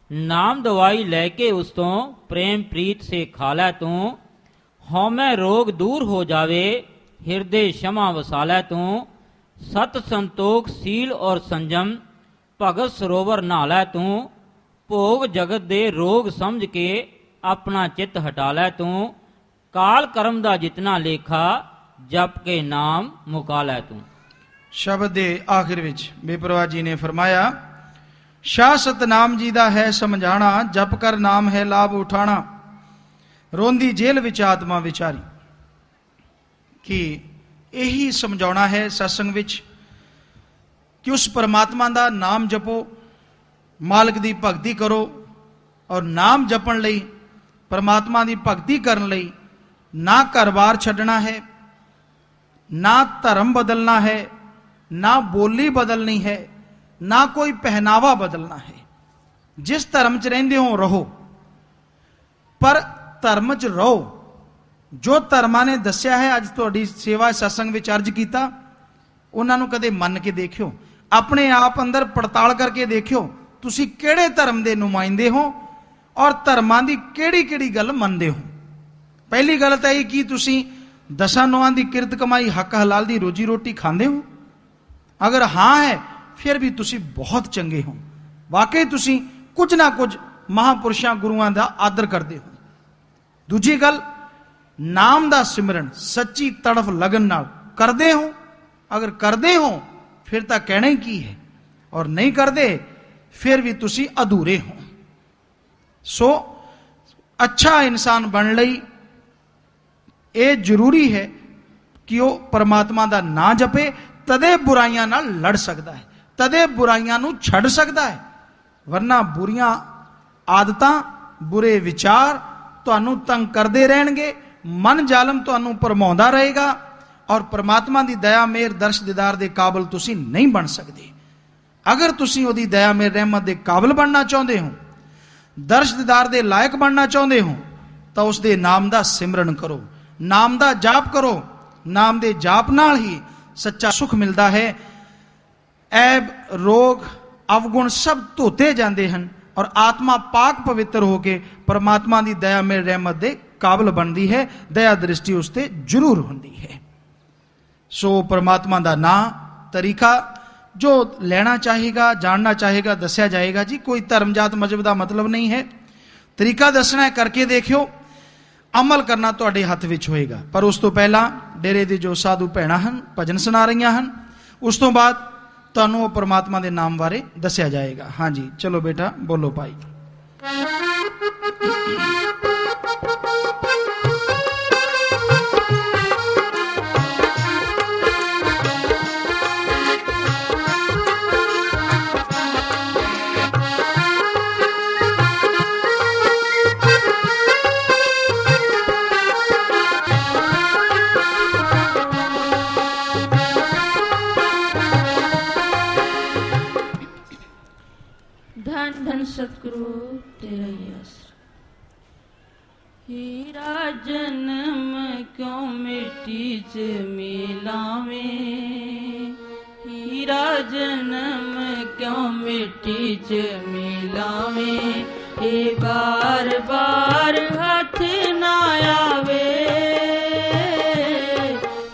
ਨਾਮ ਦਵਾਈ ਲੈ ਕੇ ਉਸ ਤੋਂ ਪ੍ਰੇਮ ਪ੍ਰੀਤ ਸੇ ਖਾ ਲੈ ਤੂੰ, ਹਉਮੈ ਰੋਗ ਦੂਰ ਹੋ ਜਾਵੇ ਹਿਰਦੇ ਸ਼ਮਾ ਵਸਾ ਲੈ ਤੂੰ, ਸਤ ਸੰਤੋਖ ਸੀਲ ਔਰ ਸੰਜਮ ਭਗਤ ਸਰੋਵਰ ਨਹਾ ਲੈ ਤੂੰ, ਭੋਗ ਜਗਤ ਦੇ ਰੋਗ ਸਮਝ ਕੇ ਆਪਣਾ ਚਿੱਤ ਹਟਾ ਲੈ ਤੂੰ, ਕਾਲ ਕਰਮ ਦਾ ਜਿਤਨਾ ਲੇਖਾ ਜਪ ਕੇ ਨਾਮ ਮੁਕਾ ਲੈ ਤੂੰ। ਸ਼ਬਦ ਦੇ ਆਖਿਰ ਵਿੱਚ ਬੇਪਰਵਾਹ ਜੀ ਨੇ ਫਰਮਾਇਆ, ਸ਼ਾਹ ਸਤਨਾਮ ਜੀ ਦਾ ਹੈ ਸਮਝਾਣਾ, ਜਪ ਕਰ ਨਾਮ ਹੈ ਲਾਭ ਉਠਾਣਾ, ਰੋਂਦੀ ਜੇਲ੍ਹ ਵਿੱਚ ਆਤਮਾ ਵਿਚਾਰੀ। ਕਿ ਇਹੀ ਸਮਝਾਉਣਾ ਹੈ ਸਤਸੰਗ ਵਿੱਚ ਕਿ ਉਸ ਪਰਮਾਤਮਾ ਦਾ ਨਾਮ ਜਪੋ, ਮਾਲਕ ਦੀ ਭਗਤੀ ਕਰੋ। ਔਰ ਨਾਮ ਜਪਣ ਲਈ, ਪਰਮਾਤਮਾ ਦੀ ਭਗਤੀ ਕਰਨ ਲਈ ਨਾ ਘਰ-ਬਾਰ ਛੱਡਣਾ ਹੈ, ਨਾ ਧਰਮ ਬਦਲਣਾ ਹੈ, ਨਾ ਬੋਲੀ ਬਦਲਣੀ ਹੈ, ਨਾ ਕੋਈ ਪਹਿਨਾਵਾ ਬਦਲਣਾ ਹੈ। ਜਿਸ ਧਰਮ 'ਚ ਰਹਿੰਦੇ ਹੋ ਰਹੋ, ਪਰ ਧਰਮ 'ਚ ਰਹੋ। ਜੋ ਧਰਮਾਂ ਨੇ ਦੱਸਿਆ ਹੈ, ਅੱਜ ਤੁਹਾਡੀ ਸੇਵਾ ਸਤਸੰਗ ਵਿੱਚ ਅਰਜ਼ ਕੀਤਾ, ਉਹਨਾਂ ਨੂੰ ਕਦੇ ਮੰਨ ਕੇ ਦੇਖਿਓ, ਆਪਣੇ ਆਪ ਅੰਦਰ ਪੜਤਾਲ ਕਰਕੇ ਦੇਖਿਓ ਤੁਸੀਂ ਕਿਹੜੇ ਧਰਮ ਦੇ ਨੁਮਾਇੰਦੇ ਹੋ ਔਰ ਧਰਮਾਂ ਦੀ ਕਿਹੜੀ ਗੱਲ ਮੰਨਦੇ ਹੋ। ਪਹਿਲੀ ਗੱਲ ਤਾਂ ਇਹ ਕਿ ਤੁਸੀਂ ਦਸਾਂ ਨੌਆਂ ਦੀ ਕਿਰਤ ਕਮਾਈ, ਹੱਕ ਹਲਾਲ ਦੀ ਰੋਜੀ ਰੋਟੀ ਖਾਂਦੇ ਹੋ? ਅਗਰ ਹਾਂ ਹੈ, ਫਿਰ ਵੀ ਤੁਸੀਂ ਬਹੁਤ ਚੰਗੇ ਹੋ, ਵਾਕਈ ਤੁਸੀਂ ਕੁਝ ਨਾ ਕੁਝ ਮਹਾਂਪੁਰਸ਼ਾਂ ਗੁਰੂਆਂ ਦਾ ਆਦਰ ਕਰਦੇ ਹੋ। ਦੂਜੀ ਗੱਲ, ਨਾਮ ਦਾ ਸਿਮਰਨ ਸੱਚੀ ਤੜਫ ਲਗਨ ਨਾਲ ਕਰਦੇ ਹੋ? ਅਗਰ ਕਰਦੇ ਹੋ ਫਿਰ ਤਾਂ ਕਹਿਣਾ ਹੀ ਕੀ ਹੈ, ਔਰ ਨਹੀਂ ਕਰਦੇ ਫਿਰ ਵੀ ਤੁਸੀਂ ਅਧੂਰੇ ਹੋ। ਸੋ ਅੱਛਾ ਇਨਸਾਨ ਬਣਨ ਲਈ ਇਹ ਜ਼ਰੂਰੀ ਹੈ ਕਿ ਉਹ ਪਰਮਾਤਮਾ ਦਾ ਨਾਂ ਜਪੇ, ਤਦੇ ਬੁਰਾਈਆਂ ਨਾਲ ਲੜ ਸਕਦਾ ਹੈ, ਤਦੇ ਬੁਰਾਈਆਂ ਨੂੰ ਛੱਡ ਸਕਦਾ ਹੈ। ਵਰਨਾ ਬੁਰੀਆਂ ਆਦਤਾਂ, ਬੁਰੇ ਵਿਚਾਰ ਤੁਹਾਨੂੰ ਤੰਗ ਕਰਦੇ ਰਹਿਣਗੇ, ਮਨ ਜ਼ਾਲਮ ਤੁਹਾਨੂੰ ਭਰਮਾਉਂਦਾ ਰਹੇਗਾ, ਔਰ ਪਰਮਾਤਮਾ ਦੀ ਦਇਆ ਮੇਰ ਦਰਸ਼ ਦੀਦਾਰ ਦੇ ਕਾਬਿਲ ਤੁਸੀਂ ਨਹੀਂ ਬਣ ਸਕਦੇ। ਅਗਰ ਤੁਸੀਂ ਉਹਦੀ ਦਇਆ ਮੇਰ ਰਹਿਮਤ ਦੇ ਕਾਬਿਲ ਬਣਨਾ ਚਾਹੁੰਦੇ ਹੋ, ਦਰਸ਼ ਦੀਦਾਰ ਦੇ ਲਾਇਕ ਬਣਨਾ ਚਾਹੁੰਦੇ ਹੋ, ਤਾਂ ਉਸ ਦੇ ਨਾਮ ਦਾ ਸਿਮਰਨ ਕਰੋ, ਨਾਮ ਦਾ ਜਾਪ ਕਰੋ। ਨਾਮ ਦੇ ਜਾਪ ਨਾਲ ਹੀ ਸੱਚਾ ਸੁਖ ਮਿਲਦਾ ਹੈ। ਐਬ, ਰੋਗ, ਅਵਗੁਣ ਸਭ ਧੋਤੇ ਜਾਂਦੇ ਹਨ ਔਰ ਆਤਮਾ ਪਾਕ ਪਵਿੱਤਰ ਹੋ ਕੇ ਪਰਮਾਤਮਾ ਦੀ ਦਇਆ ਮੇਰ ਰਹਿਮਤ ਦੇ ਕਾਬਿਲ ਬਣਦੀ ਹੈ। ਦਇਆ ਦ੍ਰਿਸ਼ਟੀ ਉਸ ਤੇ ਜ਼ਰੂਰ ਹੁੰਦੀ ਹੈ। ਸੋ ਪਰਮਾਤਮਾ ਦਾ ਨਾਂ, ਤਰੀਕਾ ਜੋ ਲੈਣਾ ਚਾਹੇਗਾ, ਜਾਣਨਾ ਚਾਹੇਗਾ, ਦੱਸਿਆ ਜਾਏਗਾ ਜੀ। ਕੋਈ ਧਰਮ ਜਾਤ ਮਜ਼ਹਬ ਦਾ ਮਤਲਬ ਨਹੀਂ ਹੈ। ਤਰੀਕਾ ਦੱਸਣਾ ਹੈ, ਕਰਕੇ ਦੇਖਿਓ, ਅਮਲ ਕਰਨਾ ਤੁਹਾਡੇ ਹੱਥ ਵਿੱਚ ਹੋਏਗਾ। ਪਰ ਉਸ ਤੋਂ ਪਹਿਲਾਂ ਡੇਰੇ ਦੇ ਜੋ ਸਾਧੂ ਭੈਣਾਂ ਹਨ ਭਜਨ ਸੁਣਾ ਰਹੀਆਂ ਹਨ, ਉਸ ਤੋਂ ਬਾਅਦ ਤੁਹਾਨੂੰ ਉਹ ਪਰਮਾਤਮਾ ਦੇ ਨਾਮ ਬਾਰੇ ਦੱਸਿਆ ਜਾਏਗਾ। ਹਾਂਜੀ ਚਲੋ ਬੇਟਾ, ਬੋਲੋ ਭਾਈ। सतगुरु तेरा ही आसरा। हीरा जन्म क्यों मिट्टी च मिलावे, हीरा जन्म क्यों मिट्टी च मिलावे, ए बार बार हाथ ना आवे।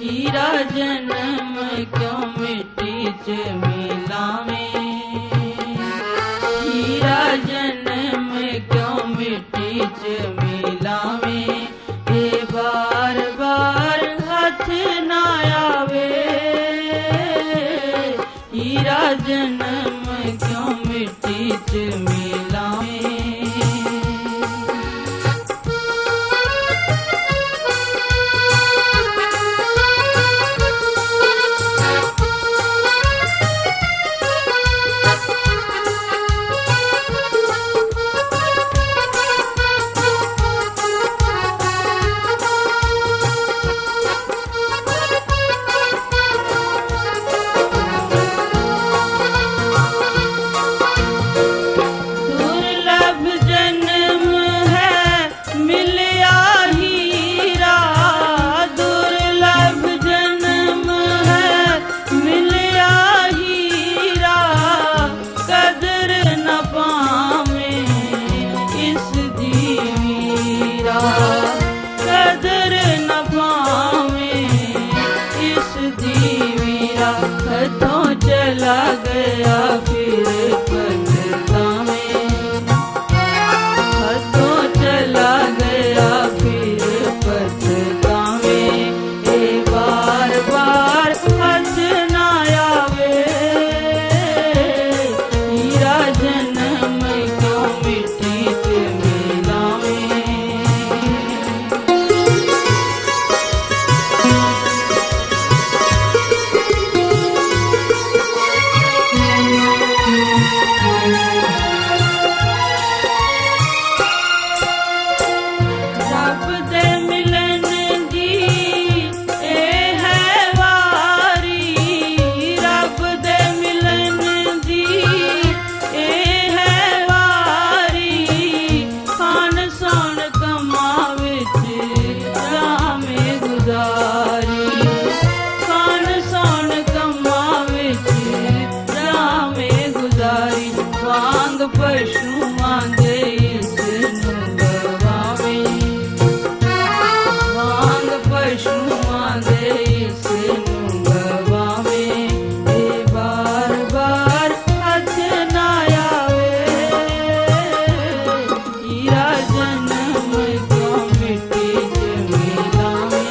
हीरा जन्म क्यों मिट्टी च मिलावे, हीरा जन्म क्यों मिट्टी च मिलावे, ए बार बार हाथ ना आवे। हीरा जन्म क्यों मिट्टी च मिलावे। कदर न पावे इस दीवीरा, हथों चला गया फिर पछतावे। हथों चला गया फिर पछतावे, ए बार बार हाथ ना आवे। हीरा जन्म क्यों मिट्टी च मिलावे। रब दे मिलन दी ए है वारी, रब दे मिलन दी ए है वारी। खान सौन कमा विच रामे गुजारी, खान सौन कमा विच रामे गुजारी। वांग पशुआं दे इसनूं गवावे, वांग पशुआं दे इसनूं गवावे। ए बार बार हाथ ना आवे। हीरा जन्म क्यों मिट्टी च मिलावे।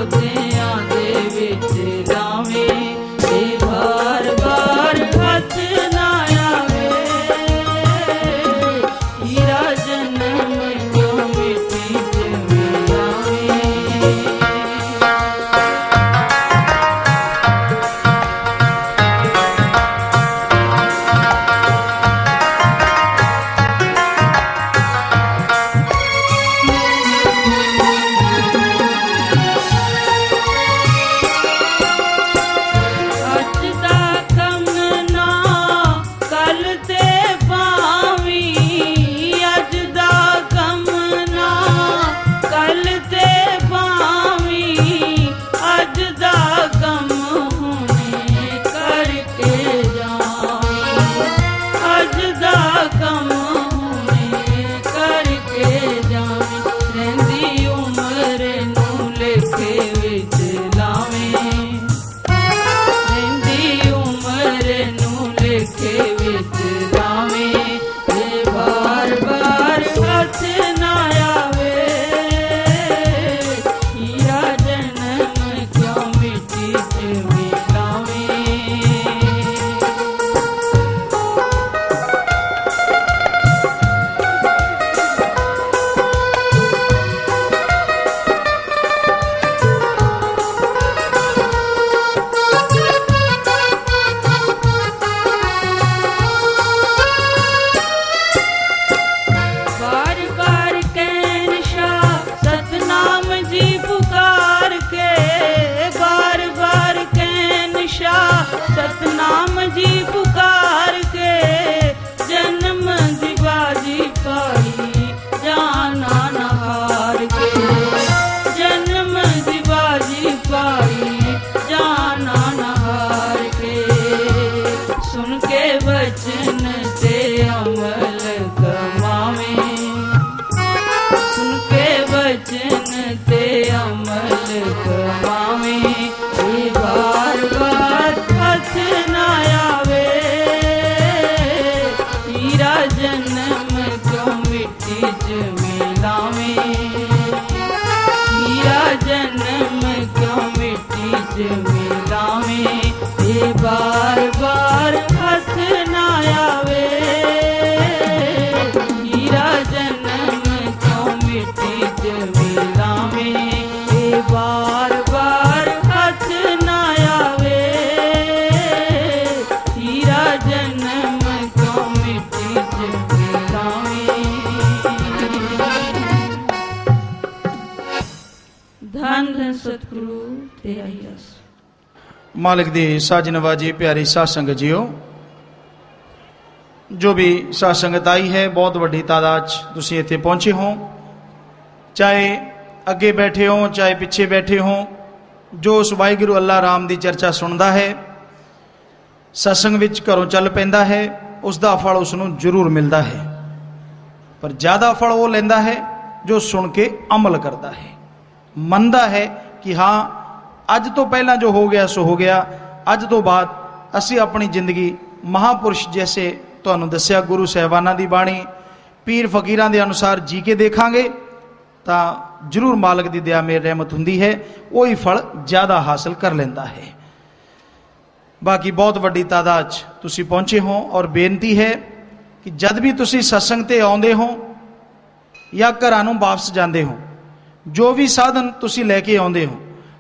ਪੌਦਿਆਂ ਦੇ ਵਿੱਚ ਲਾਵੇਂ ਇਹ ਬਾਰ ਬਾਰ ਹੱਥ ਨਾ ਆਵੇ ਹੀਰਾ ਜਨਮ ਕਿਉਂ ਮਿੱਟੀ ਚ ਮਿਲਾਵੇਂ ਅੱਜ ਦਾ ਕੰਮ ਨਾ ਕੱਲ ਤੇ ਪਾਵੀਂ ਅੱਜ ਦਾ ਕੰਮ ਨਾ ਕੱਲ ਤੇ ਪਾਵੀਂ ਅੱਜ ਦਾ ਕੰਮ ਹੁਣੇ ਕਰਕੇ ਜਾਵੀਂ ਅੱਜ ਦਾ ਕੰਮ ਹੁਣੇ ਕਰਕੇ ਜਾਵੀਂ ਰਹਿੰਦੀ ਉਮਰ ਨੂੰ ਲੇਖੇ ਵਿੱਚ ਲਾਵੇਂ ਰਹਿੰਦੀ ਉਮਰ ਨੂੰ ਲੇਖੇ ਵਿੱਚ ਲਾਵੇਂ ਤੇ ਬਾਰ ਬਾਰ ਹੱਥ ਨਾ ਆਵੇ ਹੀਰਾ ਜਨਮ ਕਿਉਂ ਮਿੱਟੀ ਚ ਮਿਲਾਵੇਂ बार बार कहन शाह सतनाम जी पुकार के बार बार कहन शाह सतनाम जी पुकार के जन्म दिवाजी पाई जाना नहार के जन्म दिवाजी पाई जाना नहार के सुन के वचन से अमल कमावें सुन के वचन ते अमल कमावें ये बार बार हथ ना आवे हीरा जन्म क्यों मिट्टी च मिलावें हीरा जन्म क्यों मिट्टी च मिलावें ये बार बार हथ ना आवे हीरा जन्म क्यों मिट्टी च मिलावें ये बार बार हथ ना आवे हीरा जन्म क्यों मिट्टी च मिलावें धन धन सतगुरु ते आईस ਮਾਲਿਕ ਦੀ ਸਾਜ ਨਵਾਜੀ ਪਿਆਰੀ ਸਾਧ ਸੰਗਤ ਜੀਓ ਜੋ ਵੀ ਸਾਧ ਸੰਗਤ ਆਈ ਹੈ ਬਹੁਤ ਵੱਡੀ ਤਾਦਾਦ 'ਚ ਤੁਸੀਂ ਇੱਥੇ ਪਹੁੰਚੇ ਹੋ ਚਾਹੇ ਅੱਗੇ ਬੈਠੇ ਹੋ ਚਾਹੇ ਪਿੱਛੇ ਬੈਠੇ ਹੋ ਜੋ ਉਸ ਵਾਹਿਗੁਰੂ ਅੱਲਾ ਰਾਮ ਦੀ ਚਰਚਾ ਸੁਣਦਾ ਹੈ ਸਤਸੰਗ ਵਿੱਚ ਘਰੋਂ ਚੱਲ ਪੈਂਦਾ ਹੈ ਉਸ ਦਾ ਫਲ ਉਸ ਨੂੰ ਜ਼ਰੂਰ ਮਿਲਦਾ ਹੈ ਪਰ ਜ਼ਿਆਦਾ ਫਲ ਉਹ ਲੈਂਦਾ ਹੈ ਜੋ ਸੁਣ ਕੇ ਅਮਲ ਕਰਦਾ ਹੈ ਮੰਨਦਾ ਹੈ ਕਿ ਹਾਂ ਅੱਜ ਤੋਂ ਪਹਿਲਾਂ ਜੋ ਹੋ ਗਿਆ ਸੋ ਹੋ ਗਿਆ ਅੱਜ ਤੋਂ ਬਾਅਦ ਅਸੀਂ ਆਪਣੀ ਜ਼ਿੰਦਗੀ ਮਹਾਪੁਰਸ਼ ਜੈਸੇ ਤੁਹਾਨੂੰ ਦੱਸਿਆ ਗੁਰੂ ਸਾਹਿਬਾਨਾਂ ਦੀ ਬਾਣੀ ਪੀਰ ਫਕੀਰਾਂ ਦੇ ਅਨੁਸਾਰ ਜੀ ਕੇ ਦੇਖਾਂਗੇ ਤਾਂ ਜ਼ਰੂਰ ਮਾਲਕ ਦੀ ਦਇਆ ਮੇਰ ਰਹਿਮਤ ਹੁੰਦੀ ਹੈ ਉਹੀ ਫਲ ਜ਼ਿਆਦਾ ਹਾਸਲ ਕਰ ਲੈਂਦਾ ਹੈ ਬਾਕੀ ਬਹੁਤ ਵੱਡੀ ਤਾਦਾਦ 'ਚ ਤੁਸੀਂ ਪਹੁੰਚੇ ਹੋ ਔਰ ਬੇਨਤੀ ਹੈ ਕਿ ਜਦ ਵੀ ਤੁਸੀਂ ਸਤਸੰਗ ਤੇ ਆਉਂਦੇ ਹੋ ਜਾਂ ਘਰਾਂ ਨੂੰ ਵਾਪਸ ਜਾਂਦੇ ਹੋ ਜੋ ਵੀ ਸਾਧਨ ਤੁਸੀਂ ਲੈ ਕੇ ਆਉਂਦੇ ਹੋ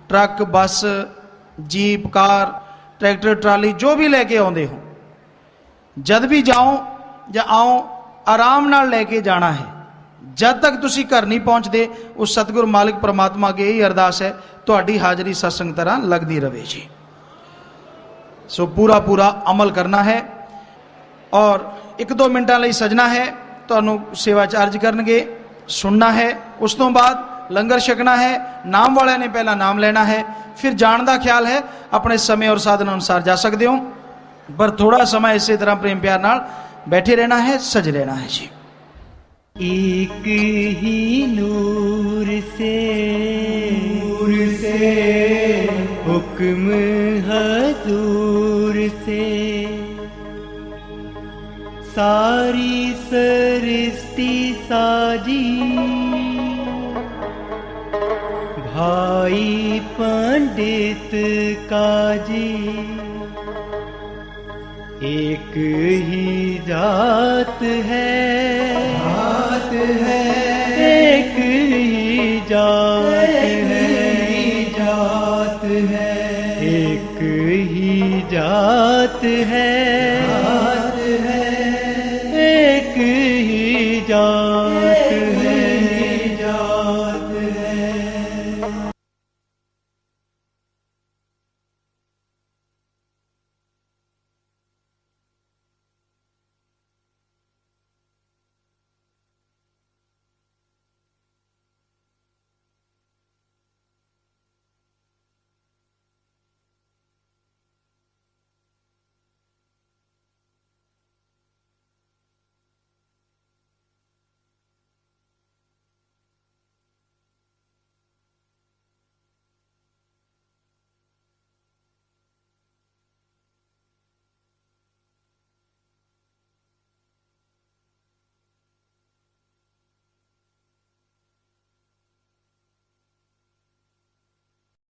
truck bus jeep car tractor trolley जो भी लेके आते हो जद भी जाओ या आओ आराम नाल लेके जाना है जब तक तुसी घर नहीं पहुँचते उस सतगुरु मालिक परमात्मा की यही अरदास है तुहाडी हाजरी सत्संग तरह लगती रहे जी सो पूरा पूरा अमल करना है और 1-2 मिनटां लई सजना है तुहानू सेवा चार्ज करनगे सुनना है उस तो बाद लंगर छकना है नाम वाले ने पहला नाम लेना है फिर जान का ख्याल है अपने समय और साधन अनुसार जा सकते हो पर थोड़ा समय इसी तरह प्रेम प्यार नाल बैठे रहना है सज रहना है जी एक ही नूर से हुक्म हजूर से सारी सृष्टि साजी भाई पंडित काजी एक ही जात है एक ही जात है एक ही जात